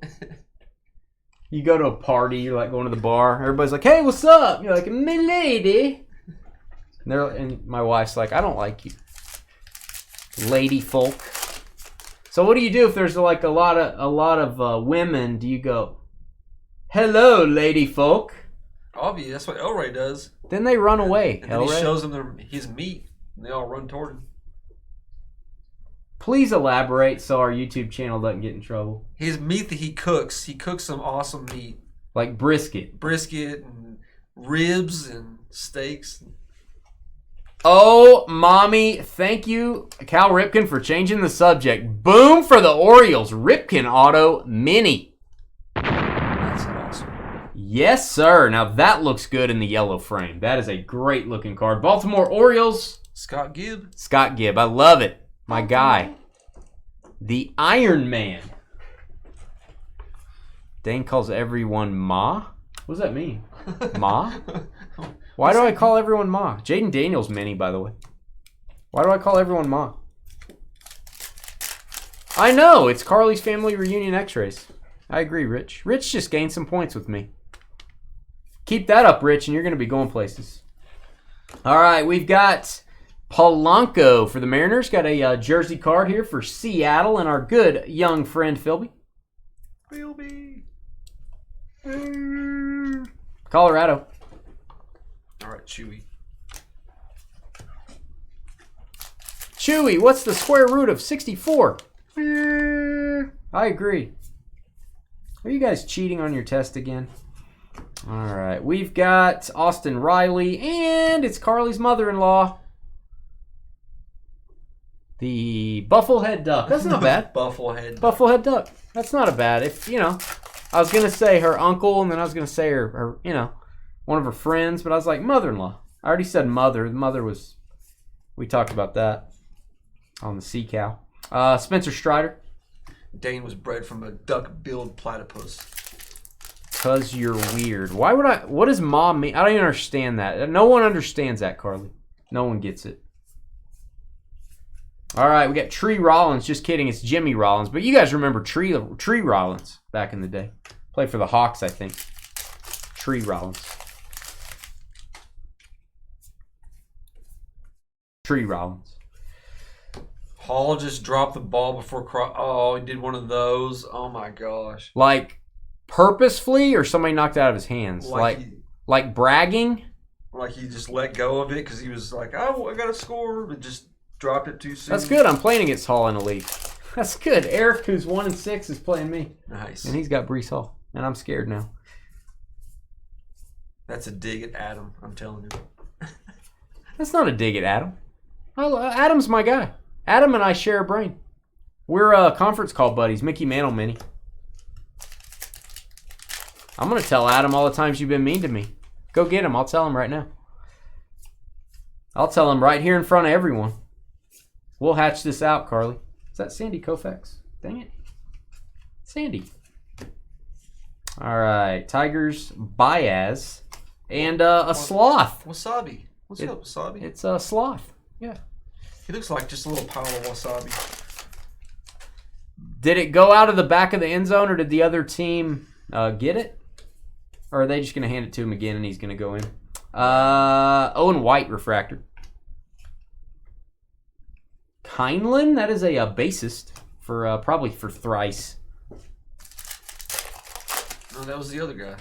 You go to a party, you're like going to the bar. Everybody's like, hey, what's up? You're like, me lady. And my wife's like, I don't like you. Lady Folk. So what do you do if there's like a lot of women? Do you go, hello, lady folk? Obviously, that's what Elray does. Then they run away. And then he shows them his meat, and they all run toward him. Please elaborate so our YouTube channel doesn't get in trouble. His meat that he cooks some awesome meat. Like brisket. Brisket and ribs and steaks. Oh, mommy, thank you, Cal Ripken, for changing the subject. Boom for the Orioles. Ripken Auto Mini. That's awesome. Yes, sir. Now that looks good in the yellow frame. That is a great looking card. Baltimore Orioles. Scott Gibb. Scott Gibb. I love it. My guy. The Iron Man. Dane calls everyone Ma. What does that mean? Ma? Why do I call everyone Ma? Jaden Daniels mini, by the way. Why do I call everyone Ma? I know. It's Carly's Family Reunion X-Rays. I agree, Rich. Rich just gained some points with me. Keep that up, Rich, and you're going to be going places. All right, we've got Polanco for the Mariners. Got a jersey card here for Seattle and our good young friend Philby. Philby. Colorado. All right, Chewy. Chewy, what's the square root of 64? I agree. Are you guys cheating on your test again? All right, we've got Austin Riley, and it's Carly's mother-in-law. The Bufflehead Duck. That's not bad. Bufflehead Duck. That's not a bad. If, you know, I was going to say her uncle, and then I was going to say her, you know, one of her friends, but I was like, mother-in-law. I already said mother. The mother was, we talked about that on the sea cow. Spencer Strider. Dane was bred from a duck-billed platypus. Because you're weird. Why would I, what does mom mean? I don't even understand that. No one understands that, Carly. No one gets it. All right, we got Tree Rollins. Just kidding, it's Jimmy Rollins. But you guys remember Tree Rollins back in the day. Played for the Hawks, I think. Tree Rollins. Tree Rollins. Hall just dropped the ball before. Oh, he did one of those. Oh my gosh! Like purposefully, or somebody knocked it out of his hands. Like bragging. Like he just let go of it because he was like, "Oh, I got to score," but just dropped it too soon. That's good. I'm playing against Hall in a league. That's good. Eric, who's 1-6, is playing me. Nice. And he's got Brees Hall, and I'm scared now. That's a dig at Adam. I'm telling you. That's not a dig at Adam. Adam's my guy. Adam and I share a brain. We're conference call buddies. Mickey Mantle Mini. I'm going to tell Adam all the times you've been mean to me. Go get him. I'll tell him right now. I'll tell him right here in front of everyone. We'll hatch this out, Carly. Is that Sandy Koufax? Dang it. Sandy. All right. Tigers, Baez, and a sloth. Wasabi. What's up, Wasabi? It's a sloth. Yeah. He looks like just a little pile of wasabi. Did it go out of the back of the end zone, or did the other team get it? Or are they just going to hand it to him again and he's going to go in? Owen White refractor. Heinlein, that is a bassist for probably for Thrice. No, that was the other guy.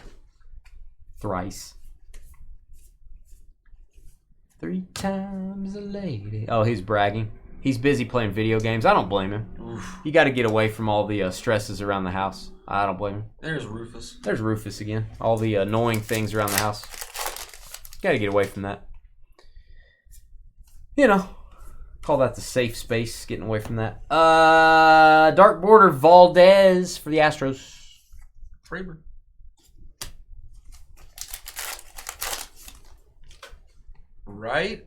Thrice. 3 times a lady. Oh, he's bragging. He's busy playing video games. I don't blame him. Oof. You got to get away from all the stresses around the house. I don't blame him. There's Rufus. There's Rufus again. All the annoying things around the house. Got to get away from that. You know, call that the safe space, getting away from that. Dark border Valdez for the Astros. Fraber. Right?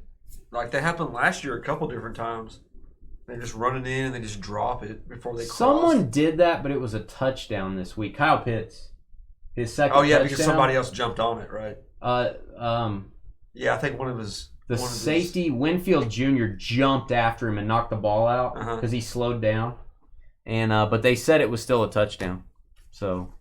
Like that happened last year a couple different times. They're just running in and they just drop it before they cross. Someone did that, but it was a touchdown this week. Kyle Pitts. His second touchdown. Oh, yeah, because somebody else jumped on it, right? Yeah, I think one of his... safety, Winfield Jr., jumped after him and knocked the ball out because he slowed down. And but they said it was still a touchdown. So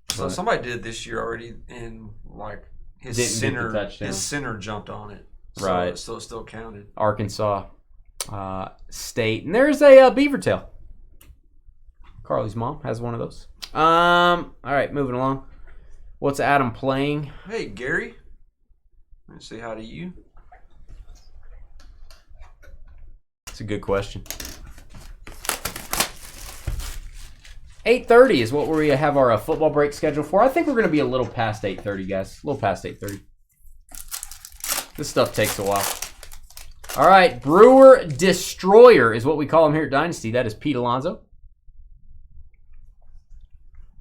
somebody did it this year already, and like his center jumped on it. So right. It still counted. Arkansas State. And there's a beaver tail. Carly's mom has one of those. All right, moving along. What's Adam playing? Hey, Gary. Let me say hi to you. It's a good question. 8:30 is what we have our football break scheduled for. I think we're going to be a little past 8:30, guys. A little past 8:30. This stuff takes a while. All right, Brewer Destroyer is what we call him here at Dynasty. That is Pete Alonso.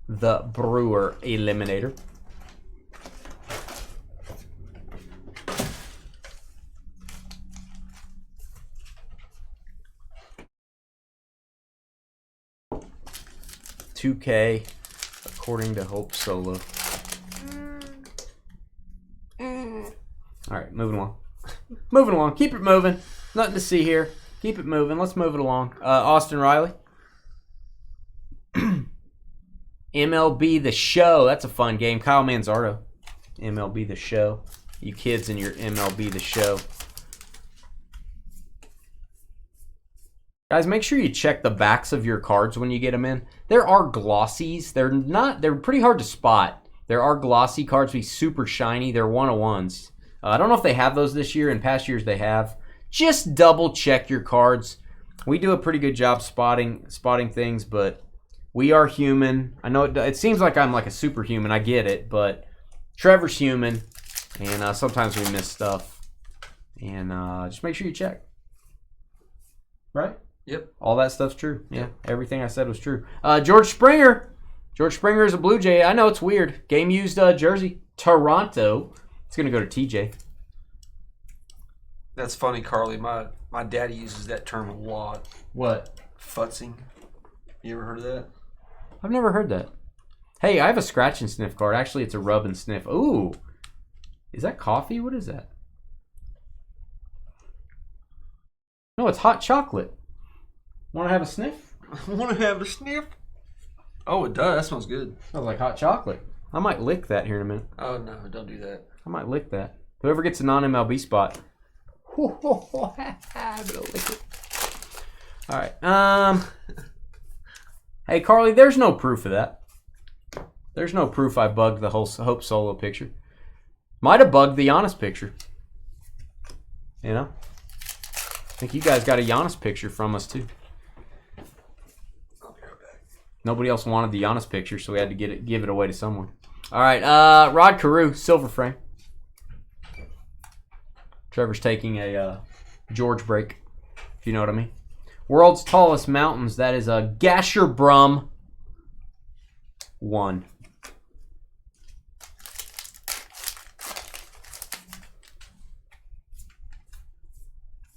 The Brewer Eliminator. $2K, according to Hope Solo. All right, moving along. Moving along. Keep it moving. Nothing to see here. Keep it moving. Let's move it along. Austin Riley. MLB The Show. That's a fun game. Kyle Manzardo. MLB The Show. You kids in your MLB The Show. Guys, make sure you check the backs of your cards when you get them in. There are glossies. They're pretty hard to spot. There are glossy cards, be super shiny. They're 101s. I don't know if they have those this year. In past years, they have. Just double check your cards. We do a pretty good job spotting things, but we are human. I know it seems like I'm like a superhuman. I get it, but Trevor's human, and sometimes we miss stuff. And just make sure you check. Right? Yep. All that stuff's true. Yeah. Everything I said was true. George Springer. George Springer is a Blue Jay. I know it's weird. Game used jersey. Toronto. It's going to go to TJ. That's funny, Carly. My daddy uses that term a lot. What? Futzing. You ever heard of that? I've never heard that. Hey, I have a scratch and sniff card. Actually, it's a rub and sniff. Ooh. Is that coffee? What is that? No, it's hot chocolate. Want to have a sniff? I want to have a sniff. Oh, it does. That smells good. Smells like hot chocolate. I might lick that here in a minute. Oh, no. Don't do that. I might lick that. Whoever gets a non-MLB spot. I'm gonna lick it. All right. Hey, Carly, there's no proof of that. There's no proof I bugged the whole Hope Solo picture. Might have bugged the Giannis picture. You know? I think you guys got a Giannis picture from us, too. I'll be right back. Nobody else wanted the Giannis picture, so we had to give it away to someone. All right, Rod Carew, silver frame. Trevor's taking a George break, if you know what I mean. World's tallest mountains, that is a Gasherbrum 1.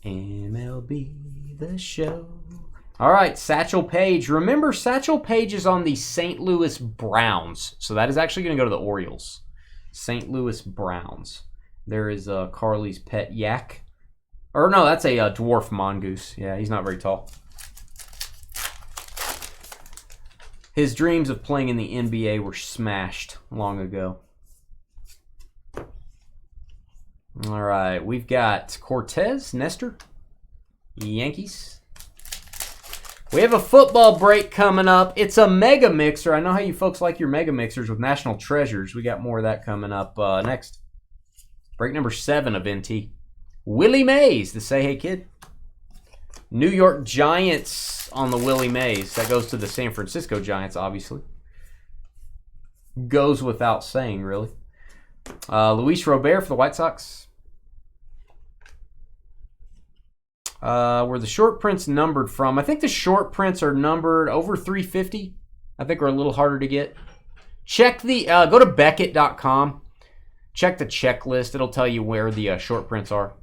MLB The Show. All right, Satchel Paige. Remember, Satchel Paige is on the St. Louis Browns. So that is actually going to go to the Orioles. St. Louis Browns. There is Carly's pet yak. Or no, that's a dwarf mongoose. Yeah, he's not very tall. His dreams of playing in the NBA were smashed long ago. All right, we've got Cortez, Nestor, Yankees. We have a football break coming up. It's a mega mixer. I know how you folks like your mega mixers with National Treasures. We got more of that coming up next. Break number 7 of NT. Willie Mays, the Say Hey Kid. New York Giants on the Willie Mays. That goes to the San Francisco Giants, obviously. Goes without saying, really. Luis Robert for the White Sox. Where the short prints numbered from. I think the short prints are numbered over 350. I think we're a little harder to get. Check the, go to Beckett.com. Check the checklist. It'll tell you where the short prints are.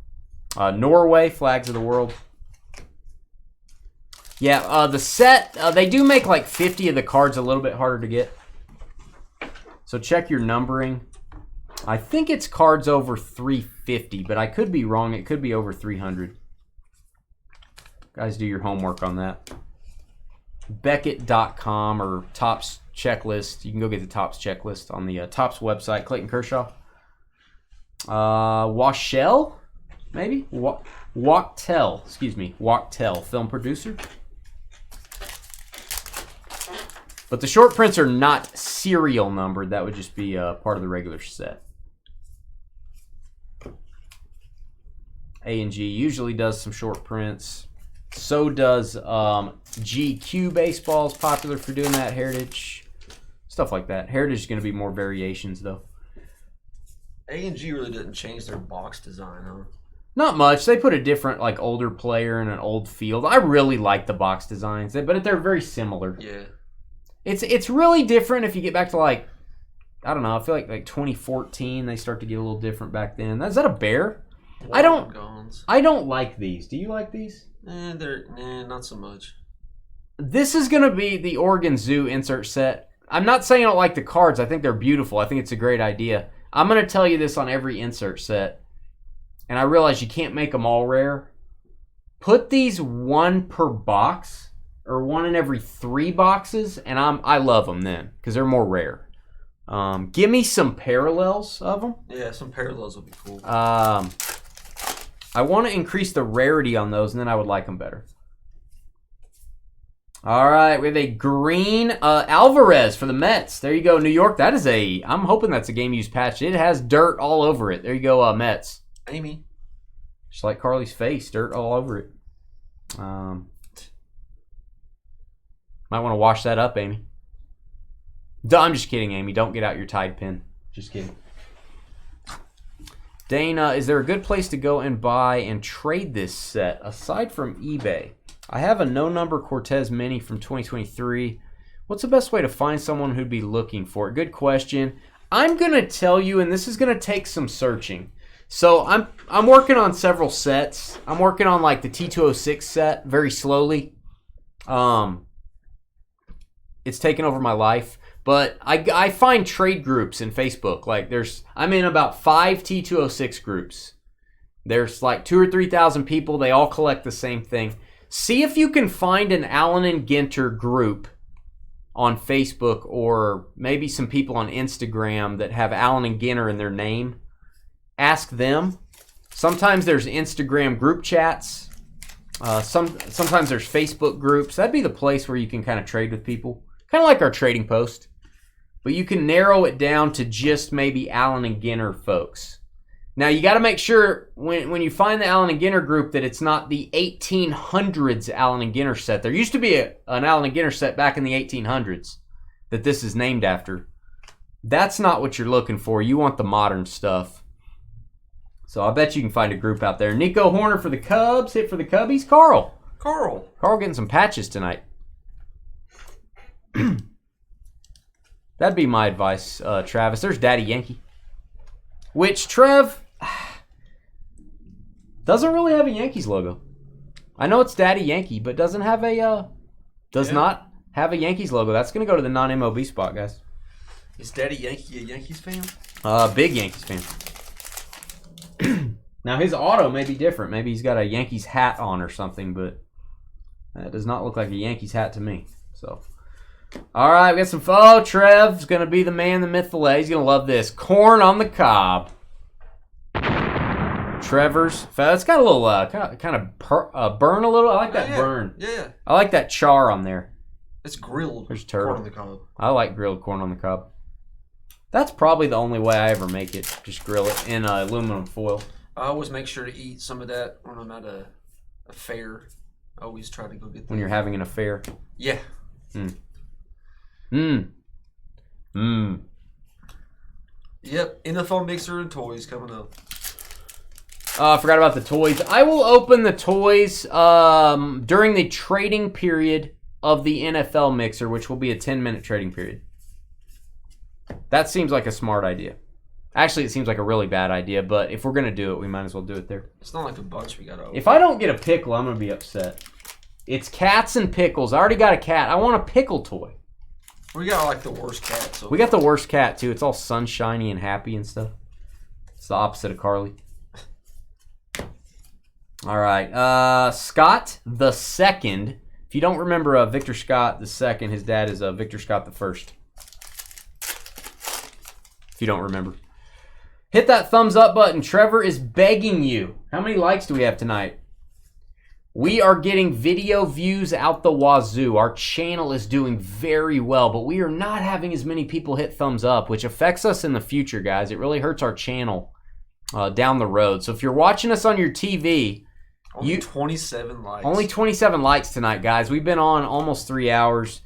Norway, Flags of the World. Yeah, the set, they do make like 50 of the cards a little bit harder to get. So check your numbering. I think it's cards over 350, but I could be wrong. It could be over 300. Guys, do your homework on that. Beckett.com or Topps checklist. You can go get the Topps checklist on the Topps website. Clayton Kershaw. Wachtel, maybe? Wachtel, excuse me. Wachtel, film producer. But the short prints are not serial numbered. That would just be part of the regular set. A&G usually does some short prints. So does GQ Baseball's popular for doing that. Heritage, stuff like that. Heritage is going to be more variations, though. A&G really didn't change their box design, huh? Not much. They put a different, like, older player in an old field. I really like the box designs, but they're very similar. Yeah. It's really different if you get back to, like, I don't know. I feel like 2014, they start to get a little different back then. Is that a bear? I don't like these. Do you like these? Not so much. This is going to be the Oregon Zoo insert set. I'm not saying I don't like the cards. I think they're beautiful. I think it's a great idea. I'm going to tell you this on every insert set. And I realize you can't make them all rare. Put these 1 per box. Or 1 in every 3 boxes, and I love them then because they're more rare. Give me some parallels of them. Yeah, some parallels would be cool. I want to increase the rarity on those, and then I would like them better. All right, we have a green Alvarez for the Mets. There you go, New York. That is I'm hoping that's a game used patch. It has dirt all over it. There you go, Mets. Amy. Just like Carly's face, dirt all over it. Might want to wash that up, Amy. I'm just kidding, Amy. Don't get out your Tide pen. Just kidding. Dana, is there a good place to go and buy and trade this set aside from eBay? I have a no-number Cortez Mini from 2023. What's the best way to find someone who'd be looking for it? Good question. I'm going to tell you, and this is going to take some searching. So I'm working on several sets. I'm working on like the T206 set very slowly. It's taken over my life, but I find trade groups in Facebook. Like I'm in about 5 T206 groups, There's like 2,000 or 3,000 people. They all collect the same thing. See if you can find an Allen and Ginter group on Facebook, or maybe some people on Instagram that have Allen and Ginter in their name. Ask them. Sometimes there's Instagram group chats. Sometimes there's Facebook groups. That'd be the place where you can kind of trade with people. Kind of like our trading post. But you can narrow it down to just maybe Allen and Ginter folks. Now, you got to make sure when you find the Allen and Ginter group that it's not the 1800s Allen and Ginter set. There used to be an Allen and Ginter set back in the 1800s that this is named after. That's not what you're looking for. You want the modern stuff. So I bet you can find a group out there. Nico Horner for the Cubs. Hit for the Cubbies. Carl getting some patches tonight. That'd be my advice, Travis. There's Daddy Yankee. Which Trev doesn't really have a Yankees logo. I know it's Daddy Yankee, but doesn't have a not have a Yankees logo. That's gonna go to the non-MLB spot, guys. Is Daddy Yankee a Yankees fan? Big Yankees fan. Now his auto may be different. Maybe he's got a Yankees hat on or something, but that does not look like a Yankees hat to me. So, all right, we got some. Oh, Trev's gonna be the man, the myth, the legend. He's gonna love this. Corn on the cob. Trevor's. It's got a little kind of burn a little. I like that burn. Yeah. I like that char on there. It's grilled. There's turtle. Corn on the cob. I like grilled corn on the cob. That's probably the only way I ever make it. Just grill it in aluminum foil. I always make sure to eat some of that when I'm at a fair. I always try to go get that. When you're having an affair? Yeah. Yep, NFL mixer and toys coming up. I forgot about the toys. I will open the toys during the trading period of the NFL mixer, which will be a 10-minute trading period. That seems like a smart idea. Actually, it seems like a really bad idea, but if we're going to do it, we might as well do it there. It's not like a bunch we got to open. If I don't get a pickle, I'm going to be upset. It's cats and pickles. I already got a cat. I want a pickle toy. We got like the worst cat. So we got the worst cat, too. It's all sunshiny and happy and stuff. It's the opposite of Carly. All right. Scott the Second. If you don't remember Victor Scott the Second, his dad is Victor Scott the First. If you don't remember. Hit that thumbs up button. Trevor is begging you. How many likes do we have tonight? We are getting video views out the wazoo. Our channel is doing very well, but we are not having as many people hit thumbs up, which affects us in the future, guys. It really hurts our channel down the road. So if you're watching us on your TV... Only 27 likes. Only 27 likes tonight, guys. We've been on almost 3 hours.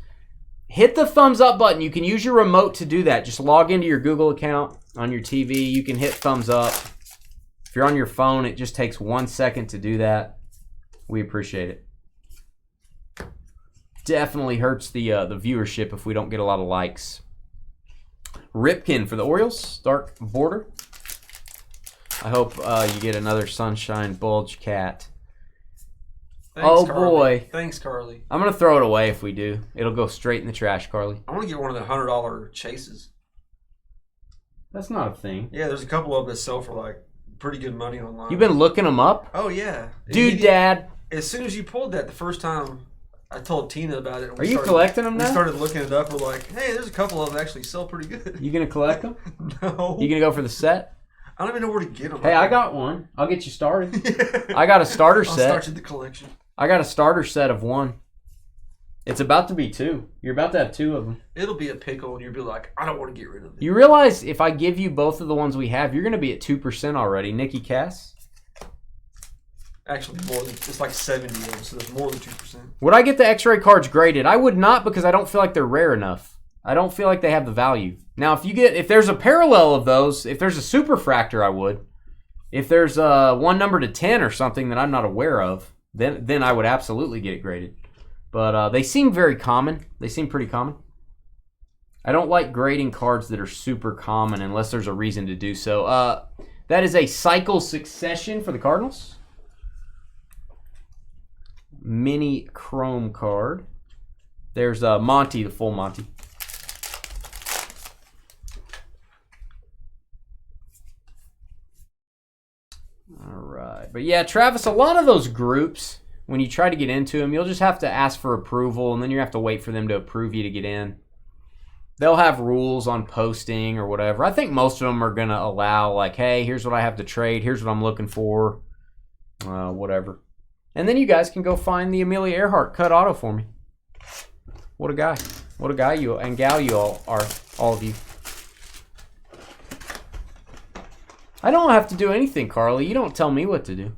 Hit the thumbs up button. You can use your remote to do that. Just log into your Google account on your TV. You can hit thumbs up. If you're on your phone, it just takes 1 second to do that. We appreciate it. Definitely hurts the viewership if we don't get a lot of likes. Ripken for the Orioles. Dark border. I hope you get another Sunshine Bulge cat. Thanks, oh, Carly. boy. Thanks, Carly. I'm going to throw it away if we do. It'll go straight in the trash, Carly. I want to get one of the $100 chases. That's not a thing. Yeah, there's a couple of them that sell for like pretty good money online. You've been looking them up? Oh, yeah. Dude, Dad. As soon as you pulled that the first time, I told Tina about it. Are you collecting them now? We started looking it up. We're like, hey, there's a couple of them that actually sell pretty good. You going to collect them? No. You going to go for the set? I don't even know where to get them. Hey, I got one. I'll get you started. I got a starter set. I'll start you the collection. I got a starter set of one. It's about to be 2. You're about to have 2 of them. It'll be a pickle, and you'll be like, I don't want to get rid of it. You realize if I give you both of the ones we have, you're going to be at 2% already. Nikki Cass? Actually, more than it's like 70 of them, so there's more than 2%. Would I get the X-ray cards graded? I would not, because I don't feel like they're rare enough. I don't feel like they have the value. Now, if there's a parallel of those, if there's a superfractor, I would. If there's one number to 10 or something that I'm not aware of, then I would absolutely get it graded. But they seem very common. They seem pretty common. I don't like grading cards that are super common unless there's a reason to do so. That is a Cycle Succession for the Cardinals. Mini Chrome card. There's Monty, the full Monty. All right. right. But yeah, Travis, a lot of those groups, when you try to get into them, you'll just have to ask for approval, and then you have to wait for them to approve you to get in. They'll have rules on posting or whatever. I think most of them are going to allow, like, hey, here's what I have to trade. Here's what I'm looking for. Whatever. And then you guys can go find the Amelia Earhart cut auto for me. What a guy. What a guy you and gal you all are, all of you. I don't have to do anything, Carly. You don't tell me what to do.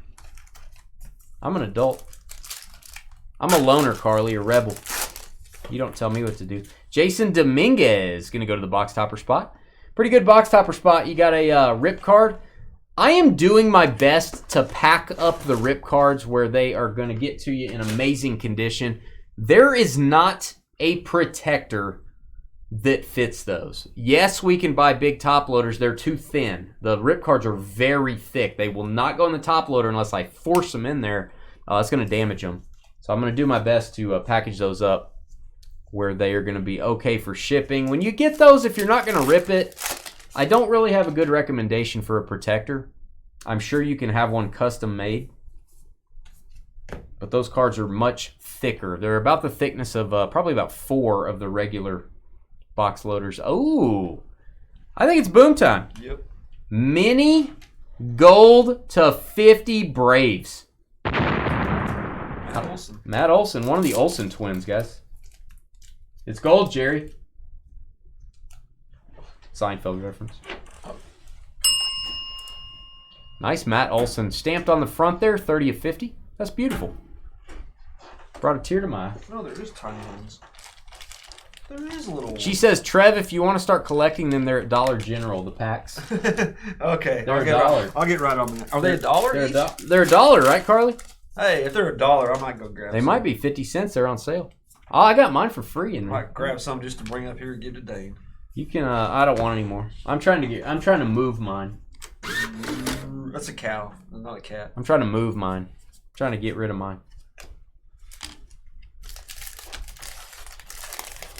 I'm an adult. I'm a loner, Carly, a rebel. You don't tell me what to do. Jason Dominguez going to go to the box topper spot. Pretty good box topper spot. You got a rip card. I am doing my best to pack up the rip cards where they are going to get to you in amazing condition. There is not a protector that fits those. Yes, we can buy big top loaders. They're too thin. The rip cards are very thick. They will not go in the top loader unless I force them in there. It's going to damage them. So I'm going to do my best to package those up where they are going to be okay for shipping. When you get those, if you're not going to rip it, I don't really have a good recommendation for a protector. I'm sure you can have one custom made. But those cards are much thicker. They're about the thickness of probably about 4 of the regular box loaders. Oh, I think it's boom time. Yep. Mini gold to 50 Braves. Matt Olson. Matt Olson, one of the Olsen twins, guys. It's gold, Jerry. Seinfeld reference. Nice Matt Olson. Stamped on the front there, 30 of 50. That's beautiful. Brought a tear to my eye. No, they're just tiny ones. There is a little one. She says, Trev, if you want to start collecting them, they're at Dollar General, the packs. Okay. They're $1. I'll get right on that. Are they $1? They're $1, right, Carly? Hey, if they're $1, I might go grab some. They might be 50 cents. They're on sale. Oh, I got mine for free. I might grab some just to bring up here and give to Dane. You can. I don't want any more. I'm trying to move mine. That's a cow, not a cat. I'm trying to move mine. I'm trying to get rid of mine.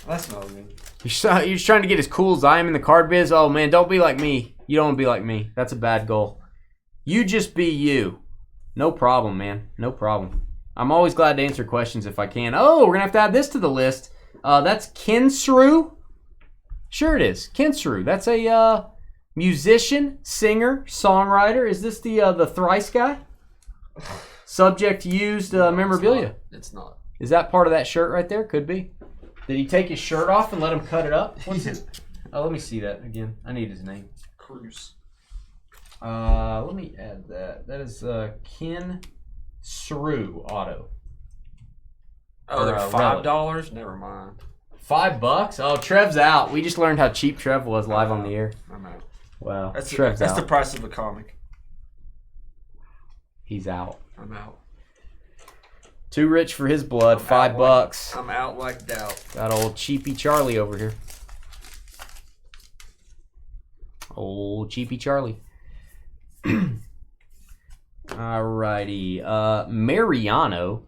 That's not good. You're just trying to get as cool as I am in the card biz. Oh man, don't be like me. You don't want to be like me. That's a bad goal. You just be you. No problem, man. No problem. I'm always glad to answer questions if I can. Oh, we're going to add this to the list. That's Kinsru. Sure it is. Kinsru. That's a musician, singer, songwriter. Is this the thrice guy? Subject used memorabilia. It's not. Is that part of that shirt right there? Could be. Did he take his shirt off and let him cut it up? What's it? Oh, let me see that again. I need his name. Cruz. Let me add that. That is Kinsru Auto. Oh, they're $5? Never mind. $5? Oh, Trev's out. We just learned how cheap Trev was live on the air. I'm out. Wow. That's Trev's out. the price of a comic. He's out. I'm out. Too rich for his blood. $5. I'm out like doubt. Got old cheapy Charlie over here. Old cheapy Charlie. Alrighty. Mariano.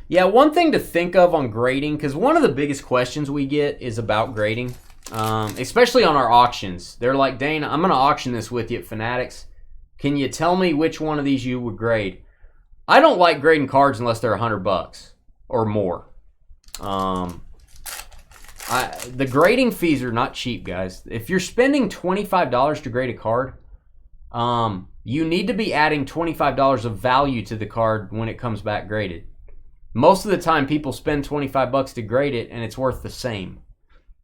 Yeah, one thing to think of on grading, because one of the biggest questions we get is about grading, especially on our auctions. They're like, Dane, I'm going to auction this with you at Fanatics. Can you tell me which one of these you would grade? I don't like grading cards unless they're $100 or more. The grading fees are not cheap, guys. If you're spending $25 to grade a card, you need to be adding $25 of value to the card when it comes back graded. Most of the time, people spend $25 to grade it, and it's worth the same.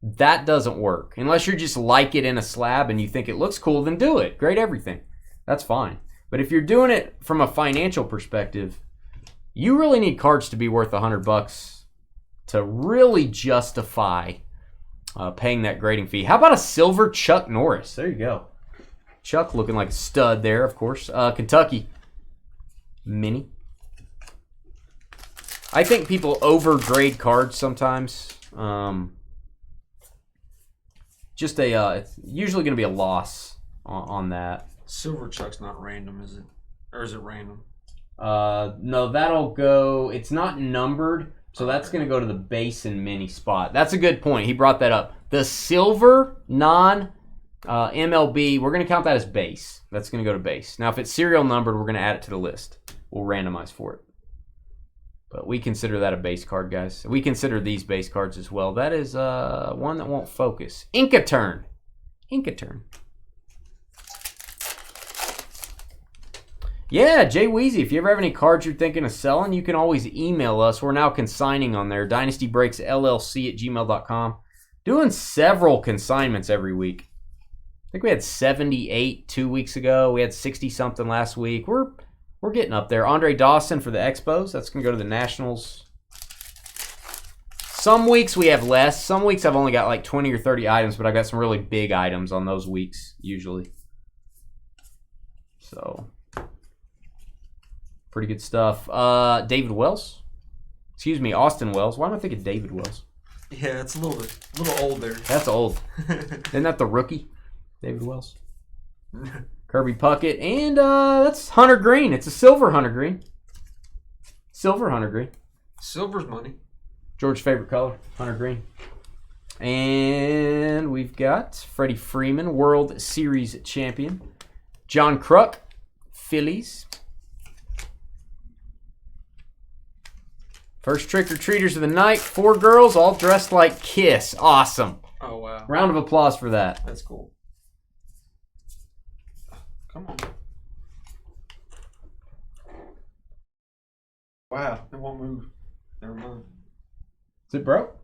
That doesn't work. Unless you're just like it in a slab and you think it looks cool, then do it. Grade everything. That's fine. But if you're doing it from a financial perspective, you really need cards to be worth $100 to really justify paying that grading fee. How about a silver Chuck Norris? There you go. Chuck looking like a stud there, of course. Kentucky. Mini. I think people overgrade cards sometimes. It's usually going to be a loss on that. Silver Chuck's not random, is it? Or is it random? No, that'll go. It's not numbered, so that's going to go to the base and mini spot. That's a good point. He brought that up. The silver MLB, we're going to count that as base. That's going to go to base. Now, if it's serial numbered, we're going to add it to the list. We'll randomize for it. But we consider that a base card, guys. We consider these base cards as well. That is one that won't focus. Inca-turn. Inca-turn. Yeah, Jay Weezy, if you ever have any cards you're thinking of selling, you can always email us. We're now consigning on there. DynastyBreaksLLC@gmail.com. Doing several consignments every week. I think we had 78 2 weeks ago. We had 60-something last week. We're getting up there. Andre Dawson for the Expos. That's going to go to the Nationals. Some weeks we have less. Some weeks I've only got like 20 or 30 items, but I got some really big items on those weeks, usually. So, pretty good stuff. David Wells. Excuse me, Austin Wells. Why am I thinking David Wells? Yeah, it's a little old there. That's old. Isn't that the rookie? David Wells. Kirby Puckett. And that's Hunter Green. It's a silver Hunter Green. Silver Hunter Green. Silver's money. George's favorite color, Hunter Green. And we've got Freddie Freeman, World Series champion. John Kruk, Phillies. First trick-or-treaters of the night. 4 girls, all dressed like Kiss. Awesome. Oh, wow. Round of applause for that. That's cool. Come on. Wow, it won't move. Never mind. Is it broke?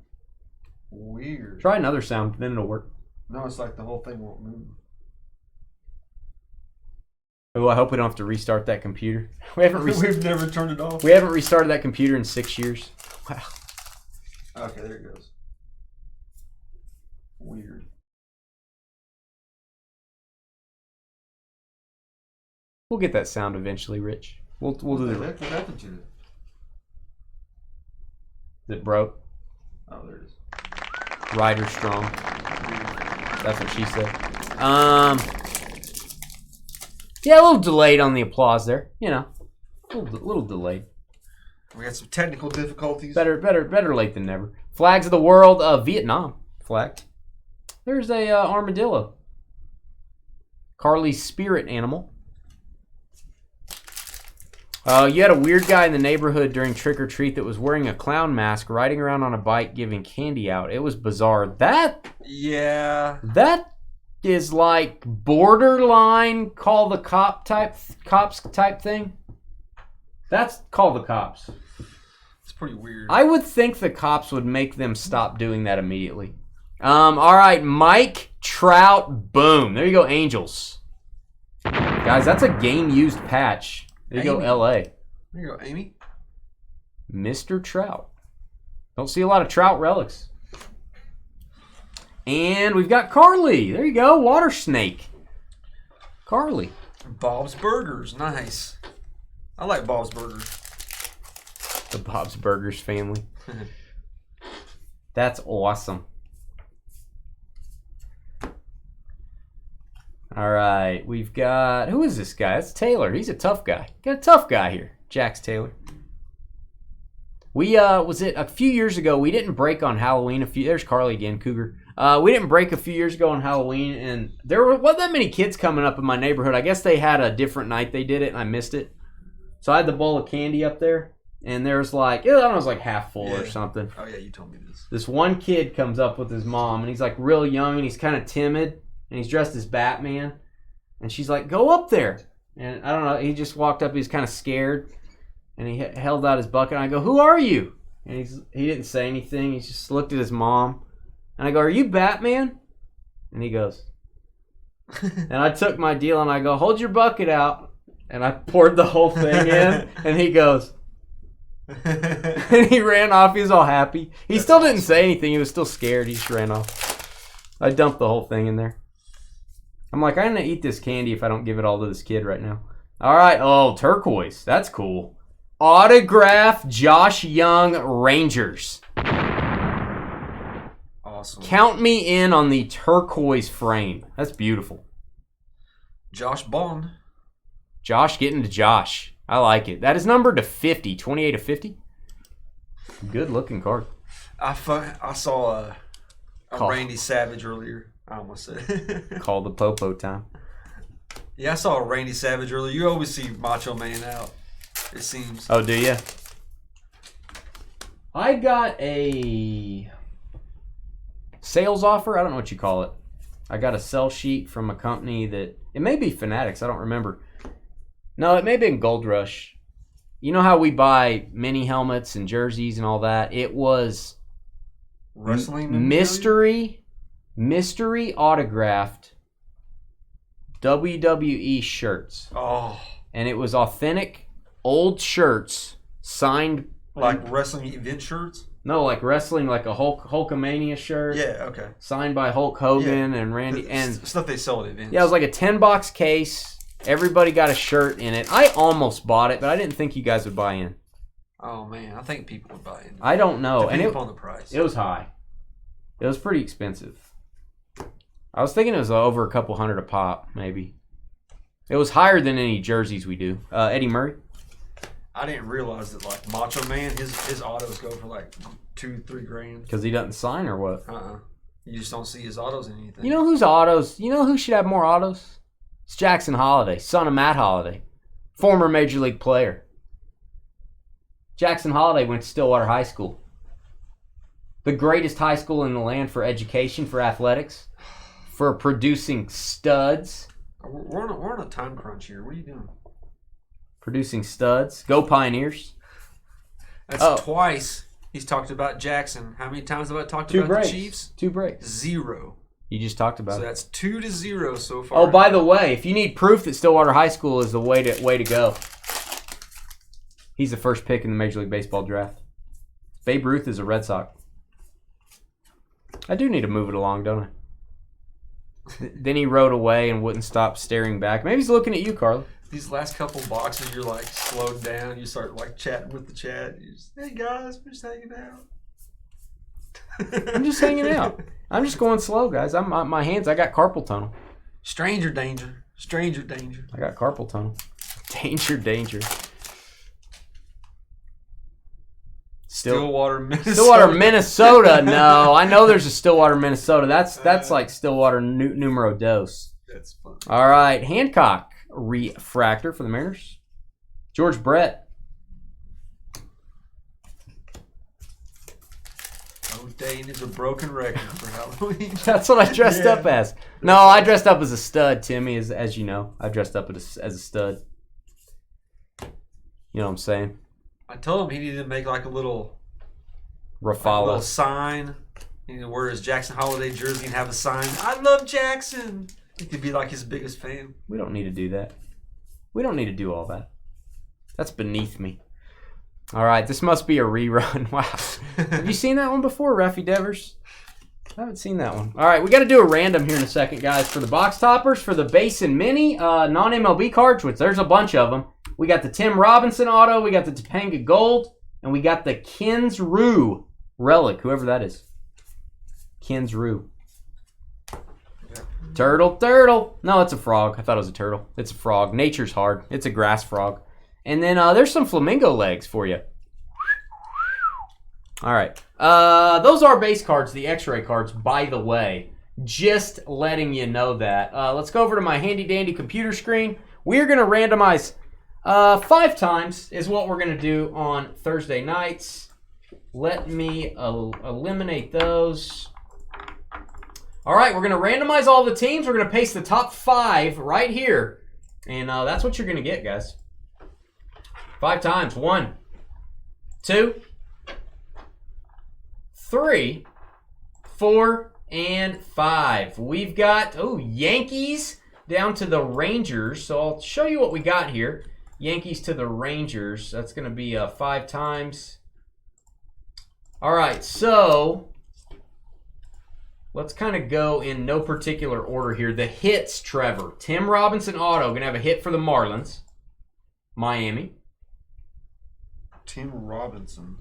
Weird. Try another sound, then it'll work. No, it's like the whole thing won't move. Oh, I hope we don't have to restart that computer. We've never turned it off. We haven't restarted that computer in 6 years. Wow. Okay, there it goes. Weird. We'll get that sound eventually, Rich. We'll do the. What happened to it? Is it broke? Oh, there it is. Rider strong. That's what she said. Yeah, a little delayed on the applause there. You know, a little delayed. We had some technical difficulties. Better late than never. Flags of the world of Vietnam flag. There's a armadillo. Carly's spirit animal. You had a weird guy in the neighborhood during trick or treat that was wearing a clown mask, riding around on a bike, giving candy out. It was bizarre. That is like borderline call the cops type thing. That's call the cops. It's pretty weird. I would think the cops would make them stop doing that immediately. All right, Mike Trout. Boom. There you go, Angels. Guys, that's a game-used patch. There you go, L.A. There you go, Amy. Mr. Trout. Don't see a lot of Trout relics. And we've got Carly. There you go, Water Snake. Carly. Bob's Burgers. Nice. I like Bob's Burgers. The Bob's Burgers family. That's awesome. All right, we've got, who is this guy? That's Taylor. He's a tough guy. Got a tough guy here. Jax Taylor. We, was it a few years ago, we didn't break on Halloween. There's Carly again, Cougar. We didn't break a few years ago on Halloween, and there wasn't that many kids coming up in my neighborhood. I guess they had a different night they did it, and I missed it. So I had the bowl of candy up there, and there's like, I don't know, it was like half full or something. Oh, yeah, you told me this. This one kid comes up with his mom, and he's like real young, and he's kind of timid. And he's dressed as Batman. And she's like, go up there. And I don't know, he just walked up. He was kind of scared. And he held out his bucket. And I go, who are you? And he didn't say anything. He just looked at his mom. And I go, are you Batman? And he goes. And I took my deal and I go, hold your bucket out. And I poured the whole thing in. And he goes. And he ran off. He was all happy. He still didn't say anything. He was still scared. He just ran off. I dumped the whole thing in there. I'm like, I'm going to eat this candy if I don't give it all to this kid right now. All right. Oh, turquoise. That's cool. Autograph Josh Young Rangers. Awesome. Count me in on the turquoise frame. That's beautiful. Josh Bond. Josh getting to Josh. I like it. That is numbered to 50. 28 of 50. Good looking card. I saw a Randy Savage earlier. I almost said. Call the popo time. Yeah, I saw Randy Savage earlier. You always see Macho Man out, it seems. Oh, do you? I got a sales offer. I don't know what you call it. I got a sell sheet from a company that... It may be Fanatics. I don't remember. No, it may have been Gold Rush. You know how we buy mini helmets and jerseys and all that? It was... Wrestling mystery autographed WWE shirts. Oh. And it was authentic old shirts signed... Like wrestling event shirts? No, like wrestling, like a Hulkamania shirt. Yeah, okay. Signed by Hulk Hogan and Randy. And stuff they sell at events. Yeah, it was like a 10-box case. Everybody got a shirt in it. I almost bought it, but I didn't think you guys would buy in. Oh, man. I think people would buy in. I don't know. Depending upon the price. It was high. It was pretty expensive. I was thinking it was over a couple $100 a pop, maybe. It was higher than any jerseys we do. Eddie Murray. I didn't realize that, like, Macho Man, his autos go for, like, $2-3 grand. Because he doesn't sign or what? You just don't see his autos in anything. You know whose autos? You know who should have more autos? It's Jackson Holliday, son of Matt Holliday. Former Major League player. Jackson Holliday went to Stillwater High School. The greatest high school in the land for education, for athletics, for producing studs. We're on a time crunch here. What are you doing? Producing studs. Go Pioneers. That's twice he's talked about Jackson. How many times have I talked about the Chiefs? 2 breaks. 0. You just talked about it. So that's 2-0 so far. Oh, by the way, if you need proof that Stillwater High School is the way to go, he's the first pick in the Major League Baseball draft. Babe Ruth is a Red Sox. I do need to move it along, don't I? Then he rode away and wouldn't stop staring back. Maybe he's looking at you, Carla. These last couple boxes, you're like slowed down. You start like chatting with the chat. You just, hey guys, we're just hanging out. I'm just hanging out. I'm just going slow, guys. My hands. I got carpal tunnel. Stranger danger. Stranger danger. I got carpal tunnel. Danger. Stillwater, Minnesota. Stillwater, Minnesota. No, I know there's a Stillwater, Minnesota. That's like Stillwater numero dos. That's fun. All right, Hancock refractor for the Mariners. George Brett. Oh, Dane is a broken record for Halloween. That's what I dressed up as. No, I dressed up as a stud, Timmy, as you know. I dressed up as a stud. You know what I'm saying? I told him he needed to make like a little sign. He needed to wear his Jackson Holiday jersey and have a sign. I love Jackson. He could be like his biggest fan. We don't need to do that. We don't need to do all that. That's beneath me. All right, this must be a rerun. Wow. Have you seen that one before, Raffy Devers? I haven't seen that one. All right, we got to do a random here in a second, guys. For the box toppers, for the base and mini non-MLB cards, which there's a bunch of them. We got the Tim Robinson auto, we got the Topanga Gold, and we got the Kins Rue relic, whoever that is. Kins Rue. Turtle. No, it's a frog. I thought it was a turtle. It's a frog. Nature's hard. It's a grass frog. And then there's some flamingo legs for you. All right. Those are base cards, the X-ray cards, by the way. Just letting you know that. Let's go over to my handy-dandy computer screen. We're going to randomize 5 times is what we're going to do on Thursday nights. Let me eliminate those. All right, we're going to randomize all the teams. We're going to paste the top 5 right here. And that's what you're going to get, guys. 5 times. 1, 2, 3, 4, and 5. We've got, Yankees down to the Rangers. So I'll show you what we got here. Yankees to the Rangers. That's going to be 5 times. All right, so let's kind of go in no particular order here. The hits, Trevor. Tim Robinson auto. Going to have a hit for the Marlins. Miami. Tim Robinson.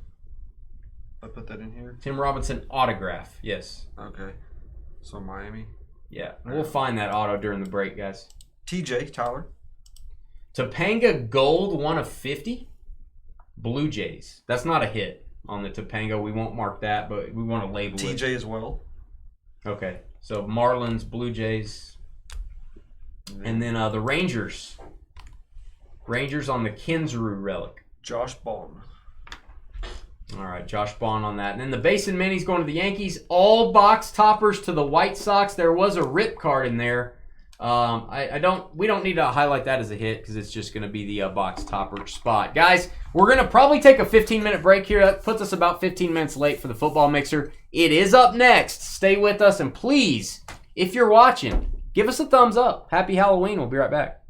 I put that in here? Tim Robinson autograph. Yes. Okay. So Miami. Yeah. We'll find that auto during the break, guys. TJ, Tyler. Topanga Gold 1/50. Blue Jays. That's not a hit on the Topanga. We won't mark that, but we want to label it. TJ as well. Okay. So Marlins, Blue Jays. And then the Rangers. Rangers on the Kinsrue relic. Josh Bond. All right, Josh Bond on that. And then the Basin Minis going to the Yankees. All box toppers to the White Sox. There was a rip card in there. We don't need to highlight that as a hit because it's just going to be the box topper spot. Guys, we're going to probably take a 15-minute break here. That puts us about 15 minutes late for the football mixer. It is up next. Stay with us, and please, if you're watching, give us a thumbs up. Happy Halloween. We'll be right back.